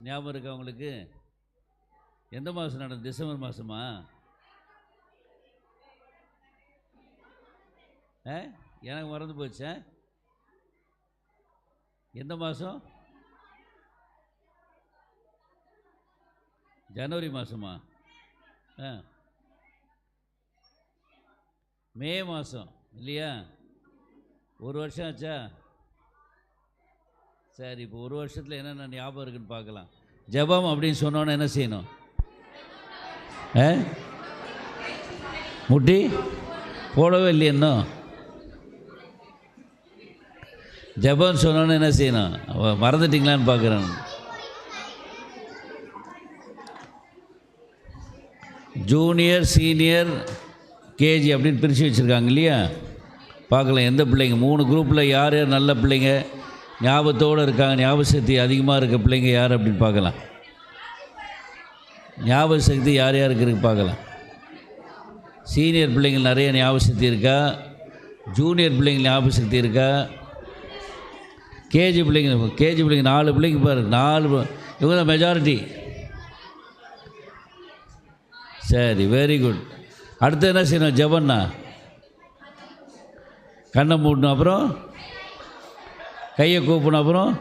ஞாபகம் இருக்கா உங்களுக்கு? எந்த மாதம் நடந்தது? டிசம்பர் மாதமா? எனக்கு மறந்து போச்சே. எந்த மாதம்? ஜனவரி மாதமா? மே மாதம் இல்லையா? ஒரு வருஷம் ஆச்சா? சரி, இப்போ ஒரு வருஷத்தில் என்னென்ன ஞாபகம் இருக்குன்னு பார்க்கலாம். ஜெபம் அப்படின்னு சொன்னோன்னே என்ன செய்யணும்? முட்டி போடவே இல்லையே இன்னும். ஜெபம் சொன்னோன்னு என்ன செய்யணும்? மறந்துட்டிங்களான்னு பார்க்குறேன். ஜூனியர், சீனியர், கேஜி அப்படின்னு பிரித்து வச்சுருக்காங்க இல்லையா? பார்க்கலாம் எந்த பிள்ளைங்க 3 குரூப்பில் யார் யார் நல்ல பிள்ளைங்க, ஞாபகத்தோடு இருக்காங்க, ஞாபக சக்தி அதிகமாக இருக்க பிள்ளைங்க யார் அப்படின்னு பார்க்கலாம். ஞாபக சக்தி யார் யாருக்கு இருக்கு பார்க்கலாம். சீனியர் பிள்ளைங்க நிறைய ஞாபக சக்தி இருக்கா? ஜூனியர் பிள்ளைங்க ஞாபக சக்தி இருக்கா? கேஜி பிள்ளைங்க 4 பிள்ளைங்க பாரு, 4 இவங்க தான் மெஜாரிட்டி. சரி, வெரி குட். அடுத்து என்ன செய்யணும்? ஜெபம்னா கண்ணை மூடணும், அப்புறம் கையை கூப்பணும், அப்புறம்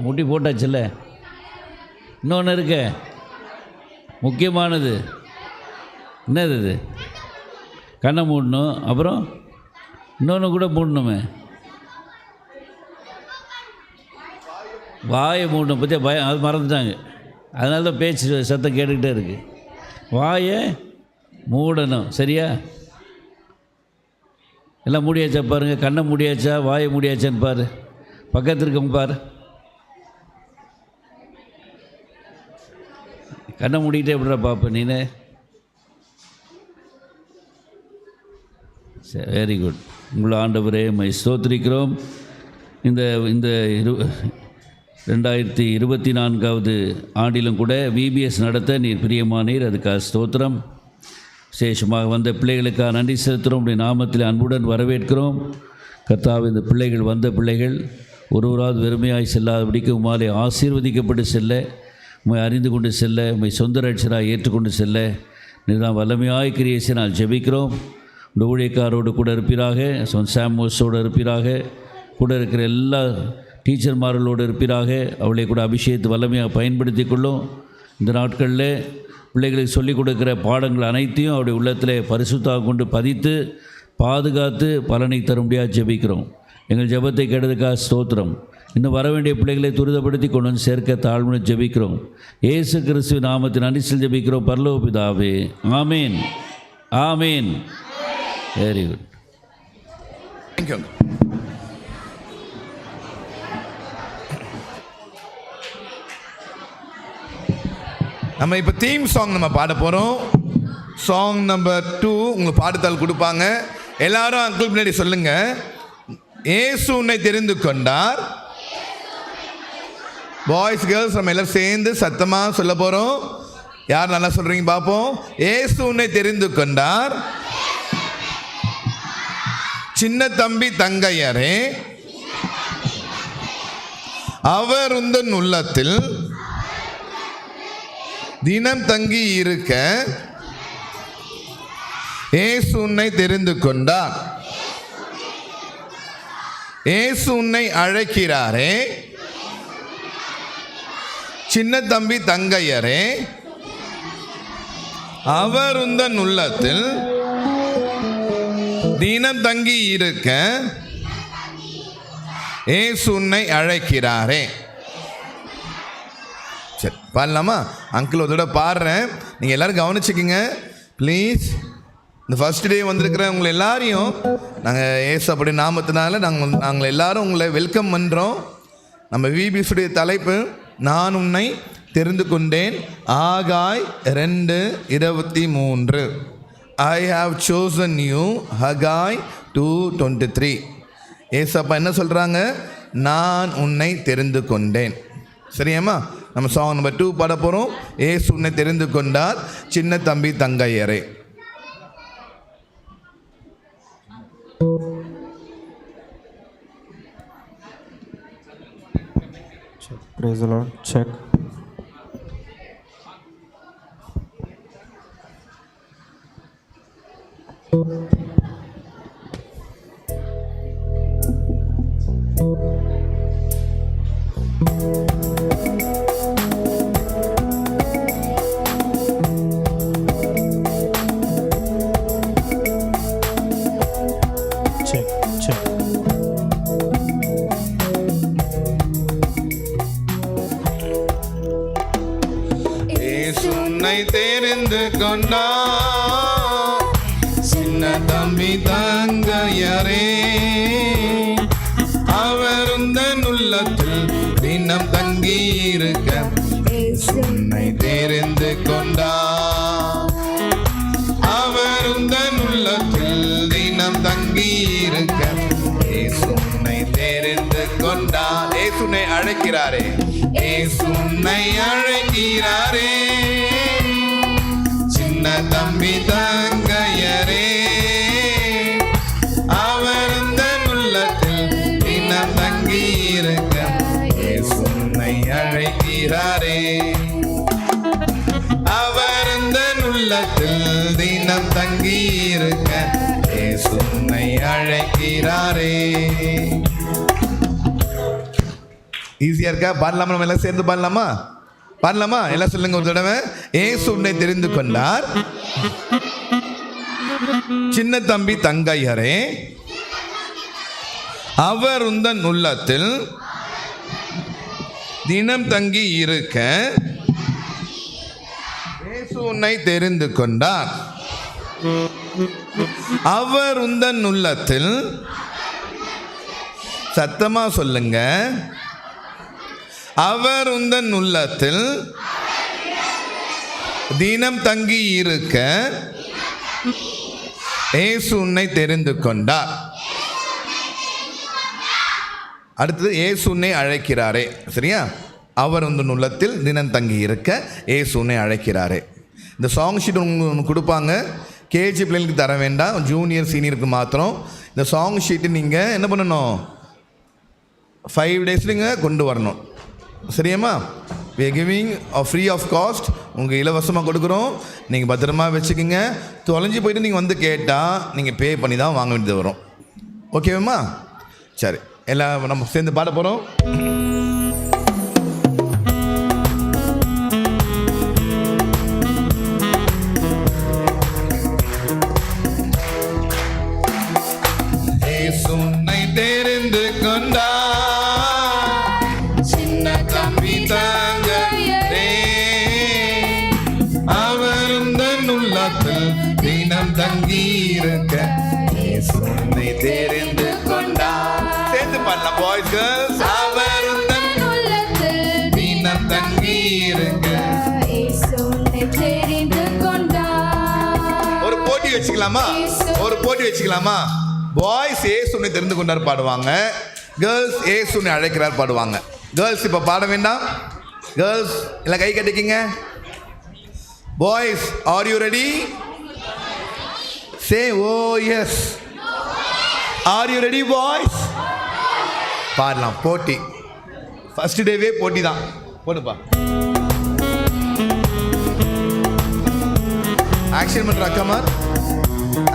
முட்டி போட்டாச்சுல்ல. இன்னொன்று இருக்கு முக்கியமானது. என்னது இது? கண்ணை மூடணும், அப்புறம் இன்னொன்று கூட மூடணுமே, வாயை மூடணும். பற்றியா பயம், அது மறந்துட்டாங்க. அதனால தான் பேச்சு சத்தம் கேட்டுக்கிட்டே இருக்குது. வாயை மூடணும். சரியா? எல்லாம் மூடியாச்சா பாருங்கள். கண்ணை மூடியாச்சா, வாயை மூடியாச்சான்னு பாரு. பக்கத்தில் இருக்கவங்க பாரு. கண்ணை மூடிக்கிட்டே எப்படிடா பார்ப்பேன் நீனு? சரி, வெரி குட். உங்களை ஆண்டவரே மை ஸ்தோத்திரிக்கிறோம். இந்த 2024வது ஆண்டிலும் கூட விபிஎஸ் நடத்த நீர் பிரியமானீர். அதுக்காக ஸ்தோத்திரம். விசேஷமாக வந்த பிள்ளைகளுக்காக நன்றி செலுத்துகிறோம். உடைய நாமத்தில் அன்புடன் வரவேற்கிறோம். கர்த்தாவே, இந்த பிள்ளைகள் வந்த பிள்ளைகள் ஒருவராவது வெறுமையாய் செல்லாதபடிக்கு உம்மாலே ஆசீர்வதிக்கப்பட்டு செல்ல, உம்மை அறிந்து கொண்டு செல்ல, உம்மை சொந்த ரட்சராக ஏற்றுக்கொண்டு செல்ல நீர் தான் வல்லமையாய் கிரியேசி நான் ஜெபிக்கிறோம். இந்த ஊழியக்காரோடு கூட இருப்பீராக, சொன் சாமோஸோடு இருப்பீராக, கூட இருக்கிற எல்லா டீச்சர்மார்களோடு இருப்பீராக. அவளை கூட அபிஷேகத்தை வல்லமையாக பயன்படுத்தி கொள்ளும். இந்த நாட்களில் பிள்ளைகளுக்கு சொல்லிக் கொடுக்குற பாடங்கள் அனைத்தையும் அவருடைய உள்ளத்தில் பரிசுத்தாக கொண்டு பதித்து பாதுகாத்து பலனை தரும்படியாக ஜெபிக்கிறோம். எங்கள் ஜெபத்தை கேட்டதுக்காக ஸ்தோத்திரம். இன்னும் வர வேண்டிய பிள்ளைகளை துரிதப்படுத்தி கொண்டு வந்து சேர்க்க தாழ்வுன்னு ஜெபிக்கிறோம். இயேசு கிறிஸ்துவின் நாமத்தின் அடிசில் ஜெபிக்கிறோம் பரலோக பிதாவே. ஆமீன், ஆமீன். Very good. தேங்க்யூ. நம்ம இப்போ தீம் சாங் நம்ம பாட போகிறோம். சாங் நம்பர் 2 உங்களுக்கு பாடுத்தால் கொடுப்பாங்க. எல்லாரும் அங்கிள் பின்னாடி சொல்லுங்க. இயேசு உன்னை தெரிந்து கொண்டார். பாய்ஸ் கேர்ள்ஸ் நம்ம எல்லாம் சேர்ந்து சத்தமாக சொல்ல போகிறோம். யார் நல்லா சொல்கிறீங்க பார்ப்போம். இயேசு உன்னை தெரிந்து கொண்டார். சின்ன தம்பி தங்கையரே, அவர் உந்தன் உள்ளத்தில் தினம் தங்கி இருக்க இயேசு உன்னை தெரிந்து கொண்டார். இயேசு உன்னை அழைக்கிறாரே. சின்ன தம்பி தங்கையரே, அவர் உந்தன் உள்ளத்தில் தினம் தங்கி இருக்க இயேசு உன்னை அழைக்கிறாரே. சரி, பாடலாமா? அங்கிள் ஒரு தடவை பாடுறேன், நீங்கள் எல்லோரும் கவனிச்சுக்கிங்க ப்ளீஸ். இந்த ஃபர்ஸ்ட் டே வந்திருக்கிற உங்களை எல்லாரையும் நாங்கள் ஏசு அப்படி நாமத்தினால நாங்கள் எல்லாரும் உங்களை வெல்கம் பண்ணுறோம். நம்ம விபிஎஸ்ஸுடைய தலைப்பு நான் உன்னை தெரிந்து கொண்டேன். ஆகாய் 2:23. I have chosen you. ஹகாய் 2:23. ஏசப்பா என்ன சொல்கிறாங்க? நான் உன்னை தெரிந்து கொண்டேன். சரியாம்மா? நம்ம சாங் நம்பர் 2 பாட போகிறோம். ஏசு உன்னை தெரிந்து கொண்டார். சின்ன தம்பி தங்கையரே. Praise the Lord. Check. Check. Check. இயேசு உன்னை தெரிந்து கொண்டார், சின்ன தம்பி தங்கையரே, அவர் உந்தன் உள்ளத்தில் தினம் தங்கி இருக்க உன்னை தெரிந்து கொண்டார். அவர் உந்தன் உள்ளத்தில் தினம் தங்கி இருக்க இயேசு உன்னை தெரிந்து கொண்டார். இயேசு உன்னை அழைக்கிறாரே, இயேசு உன்னை அழைக்கிறாரே, சின்ன தம்பி தங்கையரே, அவர் உந்தன் உள்ளத்தில் தினம் தங்கி இருக்க இயேசு உன்னை அழைக்கிறாரே. அவர் உந்தன் உள்ளத்தில் தினம் தங்கி இருக்க இயேசு உன்னை அழைக்கிறாரே. ஈஸியா இருக்கா? பாடலாமா? நம்ம எல்லாம் சேர்ந்து பாடலாமா? பாடலாமா? எல்லாம் சொல்லுங்க ஒரு தடவை. இயேசு உன்னை தெரிந்து கொண்டார், சின்ன தம்பி தங்கையரே, அவர் உந்தன் உள்ளத்தில் தினம் தங்கி இருக்க இயேசு உன்னை தெரிந்து கொண்டார். அவர் உந்தன் உள்ளத்தில், சத்தமா சொல்லுங்க, அவர் உந்தன் உள்ளத்தில் தினம் தங்கி இருக்க இயேசு உன்னை தெரிந்து கொண்டார். அடுத்தது இயேசு உன்னை அழைக்கிறாரே. சரியா? அவர் உந்தன் உள்ளத்தில் தினம் தங்கி இருக்க இயேசு உன்னை அழைக்கிறாரே. இந்த சாங் ஷீட் உங்களுக்கு கொடுப்பாங்க. கேஜி பிள்ளைங்களுக்கு தர வேண்டாம், ஜூனியர் சீனியருக்கு மாத்திரம். இந்த சாங் ஷீட்டு நீங்கள் என்ன பண்ணணும்? 5 days நீங்கள் கொண்டு வரணும். சரியாம்மா? we are giving a free of cost. உங்களுக்கு இலவசமாக கொடுக்குறோம். நீங்கள் பத்திரமா வச்சுக்கோங்க. தொலைஞ்சி போயிட்டு நீங்கள் வந்து கேட்டால் நீங்கள் பே பண்ணி தான் வாங்க வேண்டியது வரும். ஓகேவாம்மா? சரி, எல்லாம் நம்ம சேர்ந்து பாட போகிறோம். இயேசு உன்னை தெரிந்து கொண்டார், சின்ன தம்பி தங்கையரே, அவர் உந்தன் உள்ளத்தில் தினம் தங்கி இருக்க இயேசு உன்னை தெரிந்து கொண்டார். சேர்ந்து பாடலாம் பாய்ஸ் கேர்ள்ஸ். அவர் உந்தன் உள்ளத்தில் தினம் தங்கி இருக்க இயேசு உன்னை தெரிந்து கொண்டார். ஒரு போட்டி வச்சுக்கலாமா? ஒரு போட்டி வச்சுக்கலாமா? பாய்ஸ் இயேசு உன்னை தெரிந்து கொண்டார் பாடுவாங்க, கேர்ள்ஸ் இயேசு உன்னை அழைக்கிறார் பாடுவாங்க. கேர்ள்ஸ் இப்போ பாட வேண்டாம். கேர்ள்ஸ் எல்லாம் கை கட்டிக்கிங்க. Boys are you ready? Say oh yes. Are you ready boys? பாடலாம். போட்டி ஃபர்ஸ்ட் டேவே போட்டி தான். போடுப்பா. ஆக்ஷன் பண்ணுற அக்காமார்,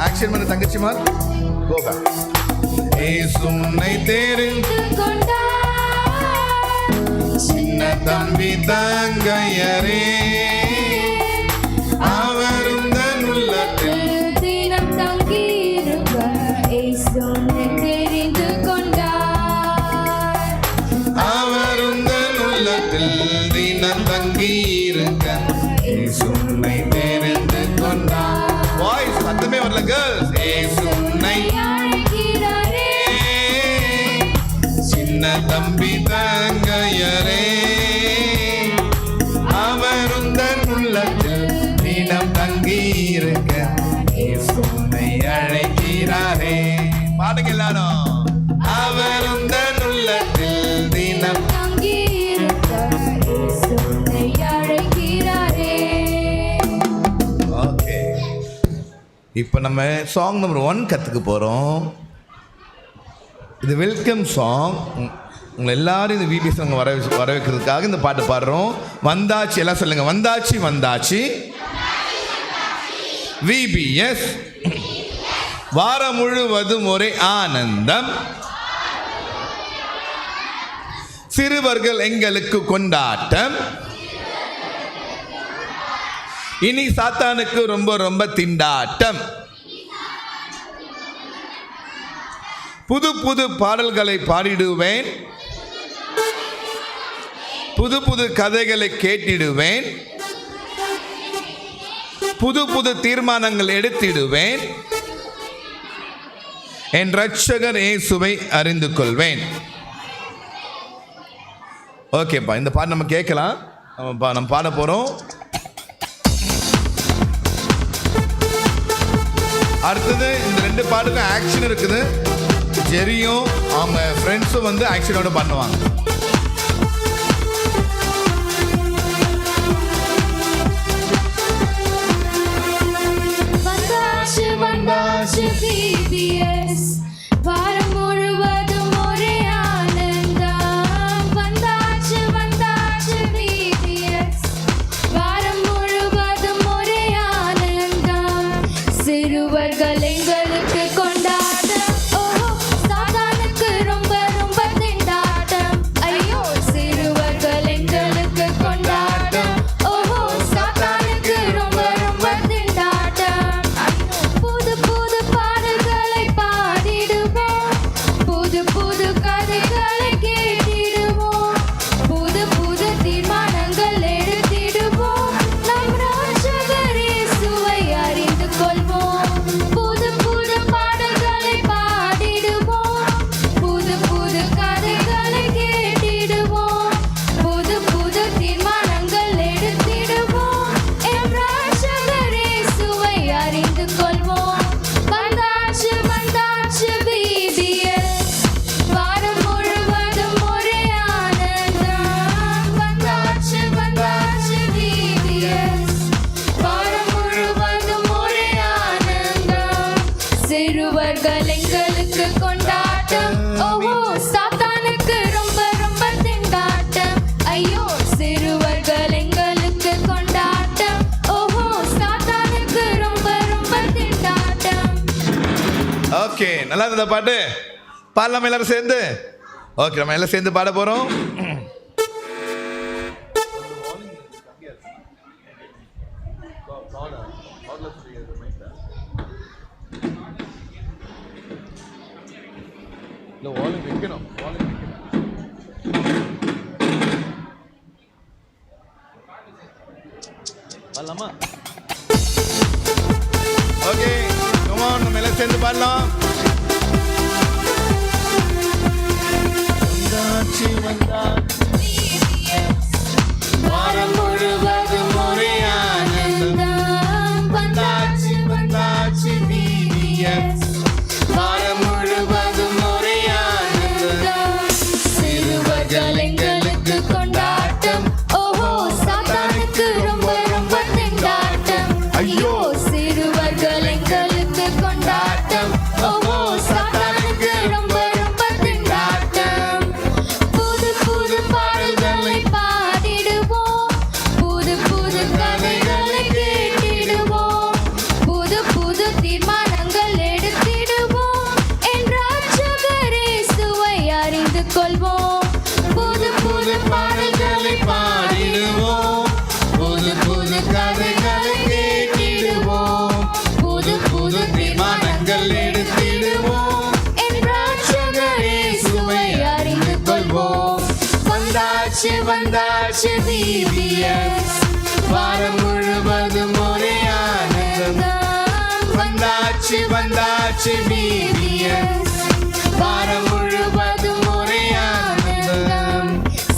ஆக்ஷன் பண்ண தங்கச்சிமார். இயேசு உன்னை தெரிந்து கொண்டார், சின்ன தம்பி தங்கையரே, அவர் உந்தன் உள்ளத்தில் தினம் தங்கி இருக்க இயேசு உன்னை தெரிந்து கொண்டார். அவர் உந்தன் உள்ளத்தில் தினம் தங்கி இருக்க இயேசு உன்னை தெரிந்து கொண்டார். வாய்ஸ் சத்தமே வரல கேர்ள்ஸ். இயேசு உன்னை அழைக்கிறாரே, சின்ன தம்பி தங்கையரே, அவர் உந்தன் உள்ளத்தில் தினம் தங்கி இருக்க இயேசு உன்னை அழைக்கிறாரே. பாடுங்க எல்லாரும். அவர் உந்தன் உள்ளத்தில் தினம் தங்கி இருக்க இயேசு உன்னை அழைக்கிறாரே. ஓகே, இப்போ நம்ம சாங் நம்பர் 1 கற்றுக்க போகிறோம். இது வெல்கம் சாங். உங்களை எல்லாரும் இந்த விபிஎஸ் நாங்கள் வர வைக்கிறதுக்காக இந்த பாட்டு பாடுறோம். வந்தாச்சு, எல்லாம் சொல்லுங்க, வந்தாச்சு வந்தாச்சு விபிஎஸ், வாரம் முழுவதும் ஒரே ஆனந்தம், சிறுவர்கள் எங்களுக்கு கொண்டாட்டம், இனி சாத்தானுக்கு ரொம்ப ரொம்ப திண்டாட்டம், புது புது பாடல்களை பாடிடுவேன், புது புது கதைகளை கேட்டிடுவேன், புது புது தீர்மானங்கள் எடுத்திடுவேன், என் ரட்சகர் இயேசுவை அறிந்து கொள்வேன். ஓகேப்பா, இந்த பாட்டு நம்ம கேட்கலாம். நம்ம பாட போகிறோம். அடுத்தது இந்த 2 பாட்டுக்கும் ஆக்ஷன் இருக்குது. ஜெரியும் அவங்க ஃப்ரெண்ட்ஸும் வந்து ஆக்ஷனோட பண்ணுவாங்க. வந்தாச்சு வந்தாச்சு VBS, வாரம் முழுவதும் ஒரே ஆனந்தம். வந்தாச்சு வந்தாச்சு VBS, வாரம் முழுவதும் ஒரே ஆனந்தம். சிறுவர்கள் எங்களுக்கு கொண்டாட்டம், ஓஹோ சாத்தானுக்கு ரொம்ப ரொம்ப திண்டாட்டம். ஐயோ சிறுவர்கள் எங்களுக்கு கொண்டாட்டம், ஓஹோ சாத்தானுக்கு ரொம்ப ரொம்ப திண்டாட்டம். புது புது பாடல்களை பாடிடுவோம், புது புது கதைகளை கேட்டிடுவோம், புது புது தீர்மானங்கள் எடுத்திடுவோம், நம் ரட்சகர் இயேசுவை அறிந்து கொள்வோம். புது புது பாடல்களை பாடிடுவோம், புது புது கதைகளை கேட்டிடுவோம், புது புது தீர்மானங்கள் எடுத்திடுவோம், என் ரட்சகர் இயேசுவை அறிந்து கொள்வோம். வந்தாச்சு வந்தாச்சு VBS, வாரம் முழுவதும் ஒரே ஆனந்தம். வந்தாச்சு வந்தாச்சு VBS, வாரம் முழுவதும் ஒரே ஆனந்தம். சிறுவர்கள் எங்களுக்கு கொண்டாட்டம், ஓஹோ சாத்தானுக்கு ரொம்ப ரொம்ப திண்டாட்டம். ஐயோ சிறுவர்கள் எங்களுக்கு கொண்டாட்டம், ஓஹோ சாத்தானுக்கு ரொம்ப ரொம்ப திண்டாட்டம். ஓகே, நல்லா இருந்த பாட்டு பாடலாம் எல்லாரும் சேர்ந்து. ஓகே, நம்ம எல்லாம் சேர்ந்து பாட போகிறோம். ஓகே, come on, நம்ம எல்லாம் சேர்ந்து பாடலாம். வந்தாச்சு வந்தாச்சு வாரம் முழுவதும் ஒரே ஆனந்தம். வந்தாச்சு வந்தாச்சு VBS, வாரம் முழுவதும் ஒரே ஆனந்தம். சிறுவர்கள் எங்களுக்கு கொண்டாட்டம், ஓஹோ சாத்தானுக்கு ரொம்ப ரொம்ப திண்டாட்டம். ஐயோ சிறுவர்கள் எங்களுக்கு கொண்டாட்டம், ஓஹோ சாத்தானுக்கு ரொம்ப ரொம்ப திண்டாட்டம். புது புது பாடல்களை பாடிடுவோம், புது புது கதைகளை கேட்டிடுவோம், புது புது தீர்மானங்கள் எடுத்திடுவோம், என் ரட்சகர் இயேசுவை அறிந்து கொள்வோம். புது புது பாடல்களை பாடிடுவோம், புது புது கதைகளை கேட்டிடுவோம், புது புது தீர்மானங்கள் எடுத்திடுவோம், என் ரட்சகர் இயேசுவை அறிந்து கொள்வோம். வந்தாச்சு வந்தாச்சு VBS, வாரம் முழுவதும் ஒரே ஆனந்தம். வந்தாச்சு வந்தாச்சு VBS, வாரம் முழுவதும் ஒரே ஆனந்தம்.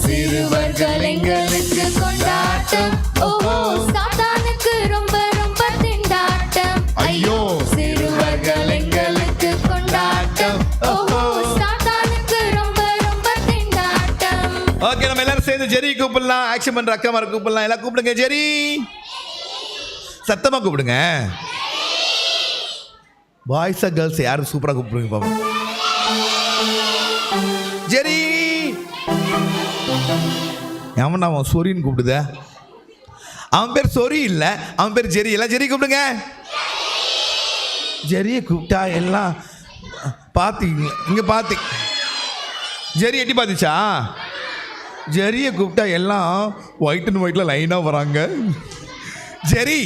சிறுவர்கள் எங்களுக்கு கொண்டாட்டம், ஓஹோ சாத்தானுக்கு ரொம்ப ரொம்ப திண்டாட்டம். ஐயோ சிறுவர்கள் எங்களுக்கு கொண்டாட்டம், ஓஹோ சாத்தானுக்கு ரொம்ப ரொம்ப திண்டாட்டம். ஓகே, நம்ம எல்லாரும் சேர்ந்து ஜெரி கூப்பிடலாம். ஆக்ஷன் பண்ற அக்கா மார கூப்பிடலாம். எல்லாம் கூப்பிடுங்க. ஜெரி சத்தமா கூப்பிடுங்க. பாய்ஸா கேர்ள்ஸ் யாரும் சூப்பரா கூப்பிடுங்க பாப்போம். ஜெரி அவன் அவன் சொரின்னு கூப்பிடுத. அவன் பேர் சொரி இல்லை, அவன் பேர் ஜெரி. எல்லாம் ஜெரி கூப்பிடுங்க. ஜெரியை கூப்பிட்டா எல்லாம் பார்த்தீங்க, இங்கே பார்த்தி ஜெரி எட்டி பார்த்துச்சா? ஜெரியை கூப்பிட்டா எல்லாம் ஒயிட் அண்ட் ஒயிட்டில் லைனாக வராங்க. ஜெரி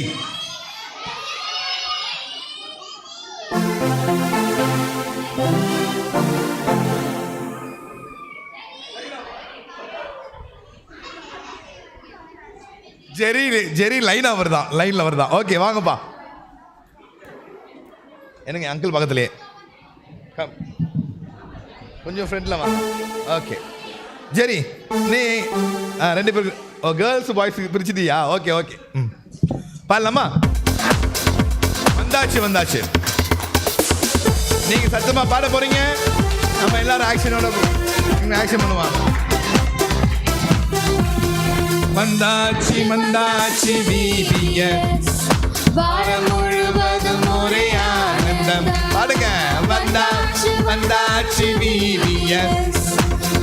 ஜெரி ஜெரி லைனாக வருதான், லைனில் வருதான். ஓகே வாங்கப்பா. என்னங்க அங்கிள் பக்கத்துலேயே கொஞ்சம் ஃப்ரெண்டில் வாங்க. ஓகே ஜெரி நீ ரெண்டு பேருக்கு கேர்ள்ஸ் பாய்ஸ் பிரிச்சுட்டியா? ஓகே ஓகே பாடலாமா? வந்தாச்சு வந்தாச்சு. நீங்கள் சத்தமாக பாட போகிறீங்க, நம்ம எல்லாரும் ஆக்ஷனோட ஆக்ஷன் பண்ணுவாங்க. வந்தாச்சு வந்தாச்சு VBS, வாரம் முழுவதும் ஒரே ஆனந்தம். பாடுங்க. வந்தாச்சு வந்தாச்சு VBS,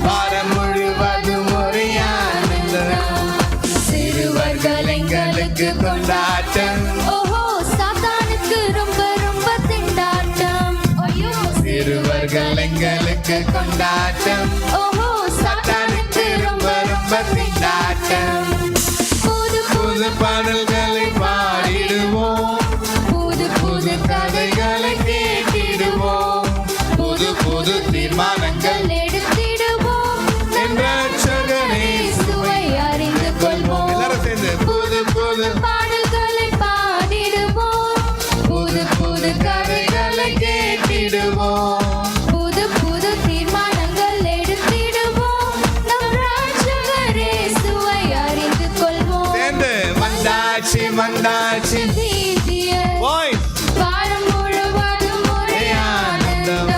வாரம் முழுவதும் ஒரே ஆனந்தம். சிறுவர்கள் எங்களுக்கு கொண்டாட்டம். ஓஹோ சாத்தானுக்கு ரொம்ப ரொம்ப திண்டாட்டம். ஐயோ சிறுவர்கள் எங்களுக்கு கொண்டாட்டம். ஓஹோ சாத்தானுக்கு ரொம்ப ரொம்ப திண்டாட்டம். புது புது பாடல்களை பாடிடுவோம், புது புது கதைகளை கேட்டிடுவோம், புது புது தீர்மானங்கள் எடுத்திடுவோம். என்றாச்சகனே சுவை அறிந்து கொள்வோம். எல்லாரும் சேர்ந்து புது புது பாடல்களை பாடிடுவோம், புது புது கதைகளை கேட்டிடுவோம், புது புது தீர்மானங்கள் எடுத்திடுவோம். நம் ராஜகரே சுவை அறிந்து கொள்வோம். சேர்ந்து வந்தாச்சு வந்தாச்சு VBS, பாய்ஸ். வாரம் முழுவதும் ஒரே ஆனந்தம்.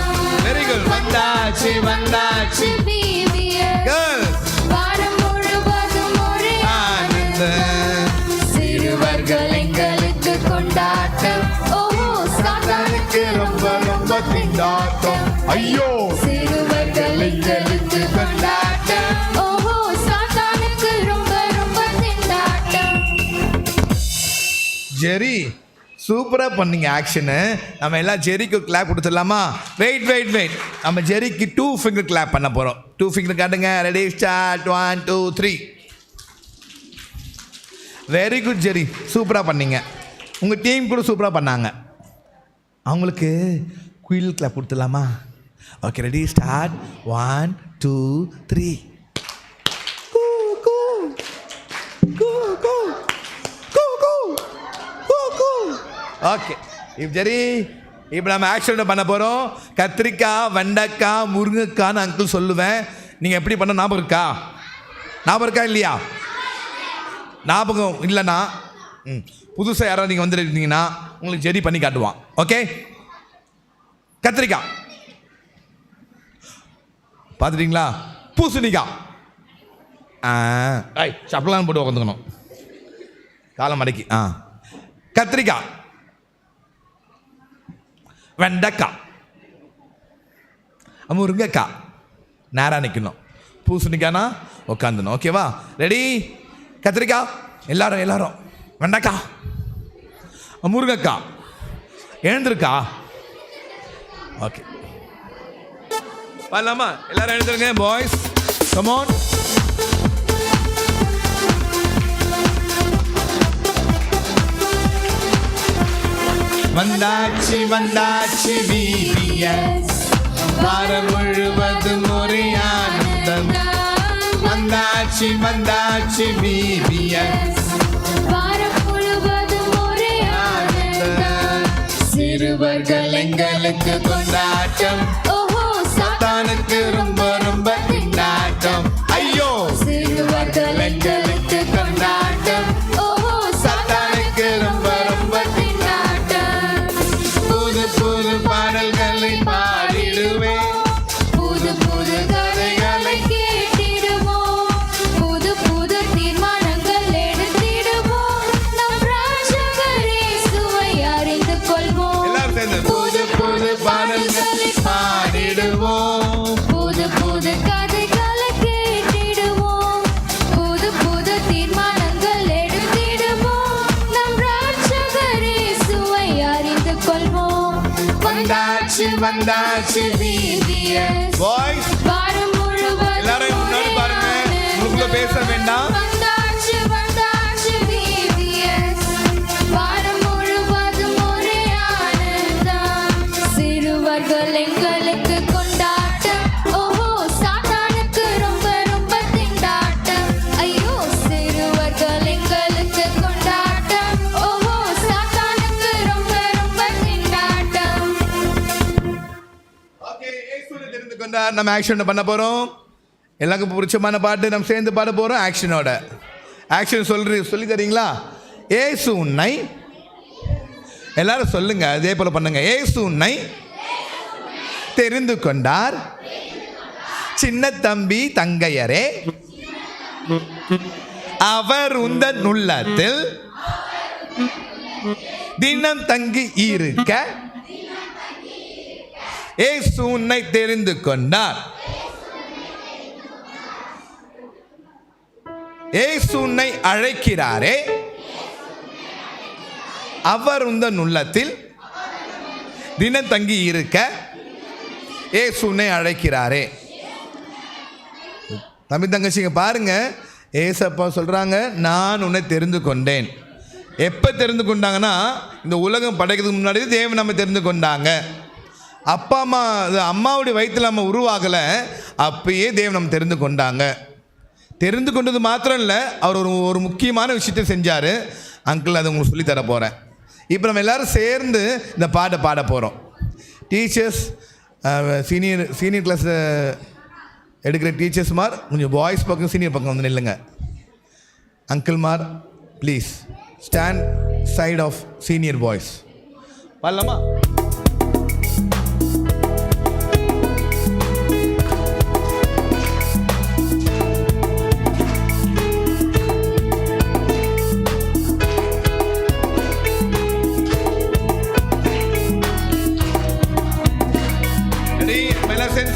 Very good. வந்தாச்சு வந்தாச்சு VBS, கேர்ள்ஸ். வாரம் முழுவதும் ஒரே ஆனந்தம். சிறுவர்கள் எங்களுக்கு கொண்டாட்டம். ஓஹோ சாத்தானுக்கு ரொம்ப ரொம்ப திண்டாட்டம். ஐயோ சிறுவர்கள் எங்களுக்கு கொண்டாட்டம். ஓஹோ சாத்தானுக்கு ரொம்ப ரொம்ப திண்டாட்டம். ஜெரி சூப்பராக பண்ணீங்க ஆக்ஷனு. நம்ம எல்லாம் ஜெரிக்கு கிளாப் கொடுத்துடலாமா? வெயிட் வெயிட் வெயிட், நம்ம ஜெரிக்கு 2 ஃபிங்கர் கிளாப் பண்ண போகிறோம். 2 ஃபிங்கர் காட்டுங்க. Ready start. 1 2 3. வெரி குட் ஜெரி, சூப்பராக பண்ணீங்க. உங்கள் டீம் கூட சூப்பராக பண்ணாங்க. அவங்களுக்கு குயில் கிளாப் கொடுத்துடலாமா? Okay ready start. 1 2 3. ஓகே இப்போ சரி, இப்போ நம்ம ஆக்ஷன் பண்ண போகிறோம். கத்திரிக்காய், வெண்டைக்காய், முருங்கைக்கான்னு அங்கிள் சொல்லுவேன். நீங்கள் எப்படி பண்ண ஞாபகம் இருக்கா? ஞாபகம் இருக்கா இல்லையா? ஞாபகம் இல்லைண்ணா புதுசாக யாராவது நீங்கள் வந்துருந்தீங்கன்னா உங்களுக்கு ஜெரி பண்ணி காட்டுவான். ஓகே கத்திரிக்காய் பார்த்துட்டிங்களா? பூசணிக்காய். சப்பலான்னு போட்டு உட்காந்துக்கணும், காலம் மடக்கி. கத்திரிக்காய், வெண்டைக்காய், முருங்கைக்காய் நேராக நிற்கணும். பூசணிக்காய்னா உட்காந்துணும். ஓகேவா? ரெடி? கத்திரிக்காய் எல்லாரும் எல்லாரும், வெண்டைக்காய், முருங்கைக்காய், எழுந்திருக்கா? ஓகே பண்ணலாமா? எல்லாரும் எழுந்துருங்க பாய்ஸ், கம் ஆன். வந்தாச்சு வந்தாச்சு VBS, வாரம் முழுவதும் ஒரே ஆனந்தம். வந்தாச்சு வந்தாச்சு VBS, வாரம் முழுவதும் ஒரே ஆனந்தம். சிறுவர்கள் எங்களுக்கு கொண்டாட்டம். ஓஹோ சாத்தானுக்கு ரொம்ப ரொம்ப திண்டாட்டம். ஐயோ சிறுவர்கள் எங்களுக்கு கொண்டாட்டம். ஓஹோ சாத்தானுக்கு ரொம்ப ரொம்ப திண்டாட்டம். புது புது பாடல்களை பாடிடுவேன், புது புது கதைகளை கேட்டிடுவோம், புது புது தீர்மானங்கள் எடுத்திடுவோம். நம் ராஜகரே சுவை அறிந்து கொள்வோம். எல்லாரும் சேர்ந்து புது புது பாடல்களை பாடி வந்தாச்சு VBS. வாய்ஸ் வாரம் முழுவதும் எல்லாரும் முன்னாடி பாருங்க, உங்களுக்குள்ள பேச வேண்டாம். வந்தாச்சு VBS. வாரம் முழுவதும் ஒரே ஆனந்தம். சிறுவர்கள் எங்களுக்கு கொண்டாட்டம். ஓஹோ, சாத்தானுக்கு ரொம்ப ரொம்ப திண்டாட்டம். ஐயோ, சிறுவர்கள் எங்களுக்கு கொண்டாட்டம். ஓஹோ, சாத்தானுக்கு ரொம்ப ரொம்ப திண்டாட்டம். ஓகே, இயேசுவை தெரிந்து கொண்டார். நம்ம ஆக்ஷன் பண்ண போறோம். எல்லாருக்கும் பிடிச்சமான பாட்டு நம்ம சேர்ந்து பாட போறோம். ஆக்ஷனோட ஆக்ஷன் சொல்லி தரீங்களா? இயேசு உன்னை, எல்லாரும் சொல்லுங்க, அதே போல பண்ணுங்க. இயேசு உன்னை தெரிந்து கொண்டார், சின்ன தம்பி தங்கையரே, அவர் உந்தன் உள்ளத்தில் தினம் தங்கி இருக்க இயேசு உன்னை தெரிந்து கொண்டார். இயேசு உன்னை அழைக்கிறாரே, அவர் உந்தன் உள்ளத்தில் தினம் தங்கி இருக்க இயேசு உன்னை அழைக்கிறாரே. தம்பி தங்கச்சிங்க பாருங்க, ஏசப்பா சொல்றாங்க, நான் உன்னை தெரிந்து கொண்டேன். எப்போ தெரிந்து கொண்டாங்கன்னா, இந்த உலகம் படைக்கிறதுக்கு முன்னாடி தேவன் நம்ம தெரிந்து கொண்டாங்க. அப்பா அம்மா அம்மாவுடைய வயிற்றில் நம்ம உருவாகலை, அப்பயே தேவன் நம்ம தெரிந்து கொண்டாங்க. தெரிந்து கொண்டது மாத்திரம் இல்லை, அவர் ஒரு முக்கியமான விஷயத்தை செஞ்சார். அங்கிள் அதை உங்களுக்கு சொல்லித்தர போகிறேன். இப்போ நம்ம எல்லோரும் சேர்ந்து இந்த பாட்டை பாட போகிறோம். டீச்சர்ஸ், சீனியர் கிளாஸ் எடுக்கிற டீச்சர்ஸ்மார் கொஞ்சம் பாய்ஸ் பக்கம் சீனியர் பக்கம் வந்து நில்லுங்க. அங்கிள்மார் please stand side of senior boys. பாடலாமா?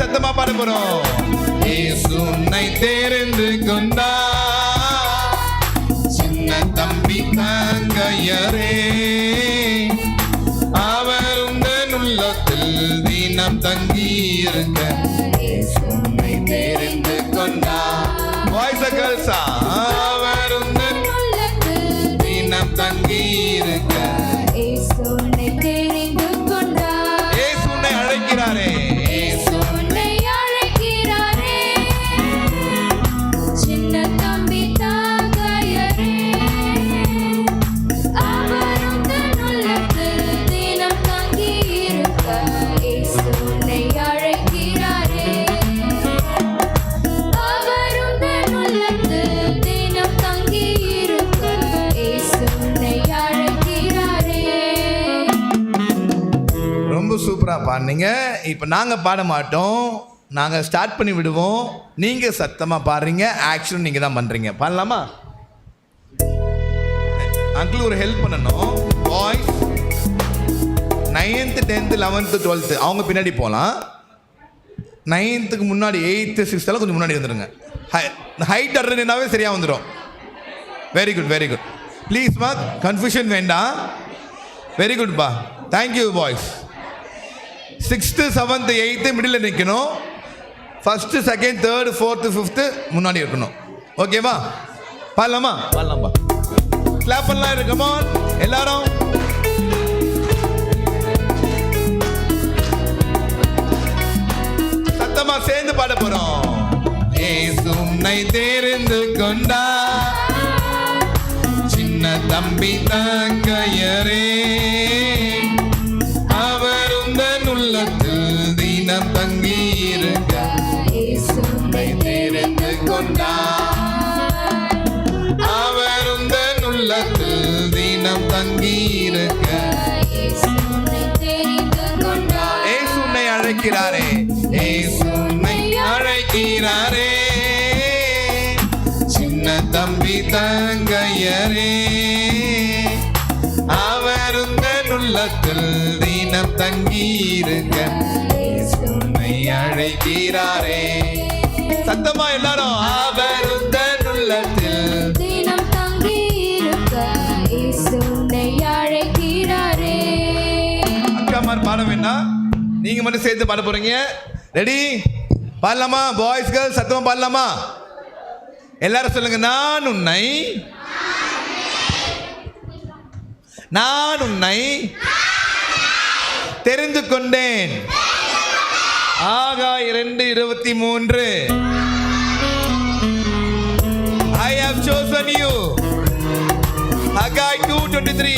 சத்தமா பாட போறோம். இயேசு உன்னை தெரிந்து கொண்டார், சின்ன தம்பி தங்கையரே, அவர் உந்தன் உள்ளத்தில் தினம் தங்கி இருக்க இயேசு உன்னை தெரிந்து கொண்டார். வாய்ஸ் கேர்ள்ஸா, அவர் உந்தன் உள்ளத்தில் தினம் தங்கி இருக்க இயேசு உன்னை தெரிந்து கொண்டார். இயேசு உன்னை அழைக்கிறாரே, சூப்பராக பாடுனீங்க. இப்போ நாங்கள் பாட மாட்டோம், நாங்கள் ஸ்டார்ட் பண்ணி விடுவோம். நீங்கள் சத்தமாக பாடுறீங்க, ஆக்ஷன் நீங்கள் தான் பண்ணுறீங்க. பாடலாமா? அங்கிள் ஒரு ஹெல்ப் பண்ணணும். Boys 9th 10th 11th 12th அவங்க பின்னாடி போகலாம். 9th முன்னாடி 8th 6th கொஞ்சம் முன்னாடி வந்துடுங்க. ஹைட் அட்ரனாவே சரியாக வந்துடும். Very good, very good. ப்ளீஸ்மா, கன்ஃபியூஷன் வேண்டாம். வெரி குட்பா, thank you boys. 6th 7th 8th middle நிற்கணும். 1st 2nd 3rd 4th 5th முன்னாடி இருக்கணும். ஓகேவா? பாடலாமா? பாடலாம்பா. கிளாப் பண்ணலாம். இருக்கு, கம் ஆன் எல்லாரும். சத்தமா சேர்ந்து பாட போறோம். இயேசு உன்னை தெரிந்து கொண்டார், சின்ன தம்பி தங்கையரே, அவர் உந்தன் உள்ளத்தில் தினம் தங்கி இருக்க இயேசு உன்னை தெரிந்து கொண்டார், அவர் உந்தன் உள்ளத்தில் தினம் தங்கி இருக்க இயேசு உன்னை தெரிந்து கொண்டார். இயேசு உன்னை அழைக்கிறாரே, இயேசு உன்னை அழைக்கிறாரே, சின்ன தம்பி தங்கையரே, அவர் உந்தன் உள்ளத்தில் தினம் தங்கி இருக்க இயேசு உன்னை அழைக்கிறாரே. சத்தமா எல்லாரும், அவர் உந்தன் உள்ளத்தில் தினம் தங்கி இருக்க இயேசு உன்னை அழைக்கிறாரே. அக்காமார் பாட வேண்டாம், நீங்க மட்டும் சேர்த்து பாட போறீங்க. ரெடி? பாடலாமா? பாய்ஸ் கேர்ள்ஸ் சத்தமா பாடலாமா? எல்லாரும் சொல்லுங்க. நான் உன்னை தெரிந்து கொண்டேன். ஆகாய் 2:23. I have chosen you. ஆகாய் 2:23.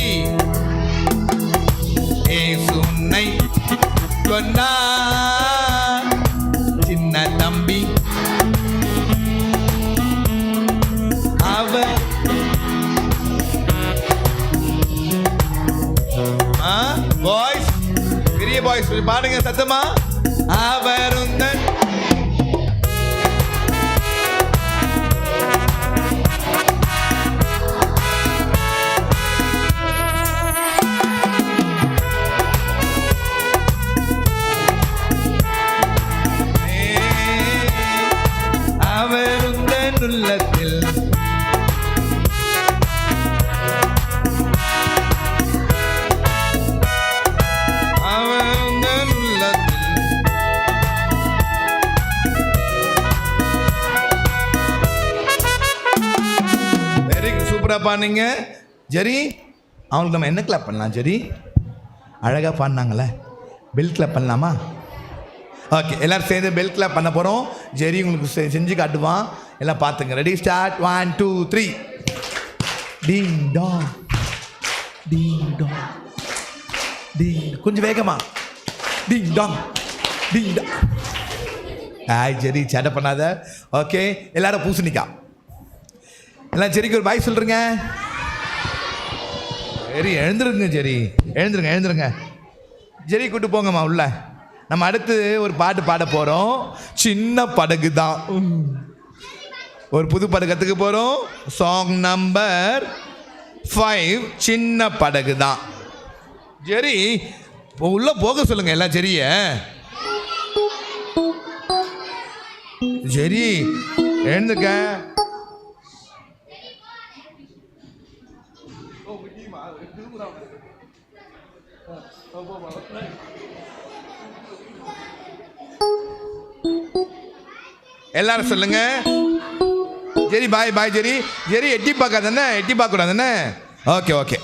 இயேசு உன்னை கொண்டார் சின்ன தம்பி, அவர் பாய்ஸ், பெரிய பாய்ஸ் பாடுங்க சத்தமா. அவர் உந்தன் உள்ளத்தில் வெரி சூப்பரா பாடுங்க ஜெரி. அவங்களுக்கு நம்ம என்ன கிளாப் பண்ணலாம் ஜெரி? அழகா பாடினாங்களே, பெல் கிளாப் பண்ணலாமா? ஓகே, எல்லாரும் சேர்ந்து பெல் கிளாப் பண்ண போகிறோம். ஜெரி உங்களுக்கு செஞ்சு காட்டுவான். எல்லாம் பார்த்துங்க. Ready start. 1 2 3. Ding dong ding dong ding. கொஞ்சம் வேகமா. Ding dong ding dong. ஆய் ஜெரி சேட்டை பண்ணாத. ஓகே, எல்லாரும் பூசணிக்கா. எல்லாம் ஜெரிக்கு ஒரு பாய் சொல்கிறேங்க. ஜெரி எழுந்துருங்க. ஜெரி எழுந்துருங்க. ஜெரி கூட்டு போங்கம்மா உள்ள. நம்ம அடுத்து ஒரு பாட்டு பாட போகிறோம். சின்ன படகு தான். ஒரு புது படகு கற்றுக்க போகிறோம். சாங் நம்பர் 5 சின்ன படகு தான். ஜெரி உள்ள போக சொல்லுங்க எல்லாம் ஜெரிய. ஜெரி எழுந்துக்க. எல்லாரும் சொல்லுங்க. ஜெரி பாய் பாய். ஜெரி ஜெரி எட்டி பார்க்காதானே? எட்டி பார்க்கக்கூடாதானே? Okay okay.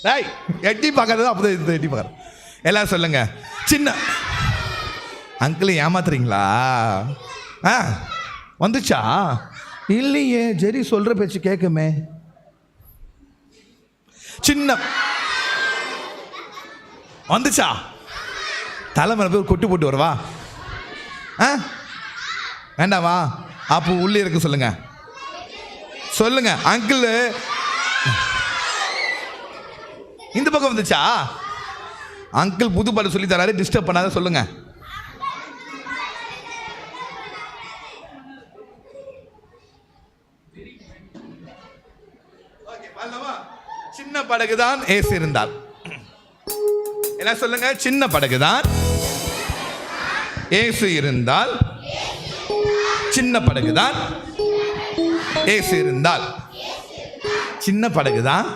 டாய் எட்டி பார்க்காத. அப்போ எட்டி பார்க்குறேன். எல்லாரும் சொல்லுங்க. சின்ன அங்கிள் ஏமாத்துறீங்களா? வந்துச்சா? இல்லையே, ஜெரி சொல்கிற பேச்சு கேட்குமே. சின்ன வந்துச்சா? தலைமையில போய் கொட்டு போட்டு வருவா? வேண்டாவா? அப்போ உள்ளே இருக்கு சொல்லுங்க. சொல்லுங்க அங்கிள். இந்த பக்கம் வந்துச்சா? அங்கிள் புது பாட்டு சொல்லி தராரு, டிஸ்டர்ப் பண்ணாத சொல்லுங்க. சின்ன படகுதான் ஏசு இருந்தார். என்ன சொல்லுங்க? சின்ன படகுதான் ஏசு இருந்தால். சின்ன படகுதான் ஏசு இருந்தால். சின்ன படகுதான்.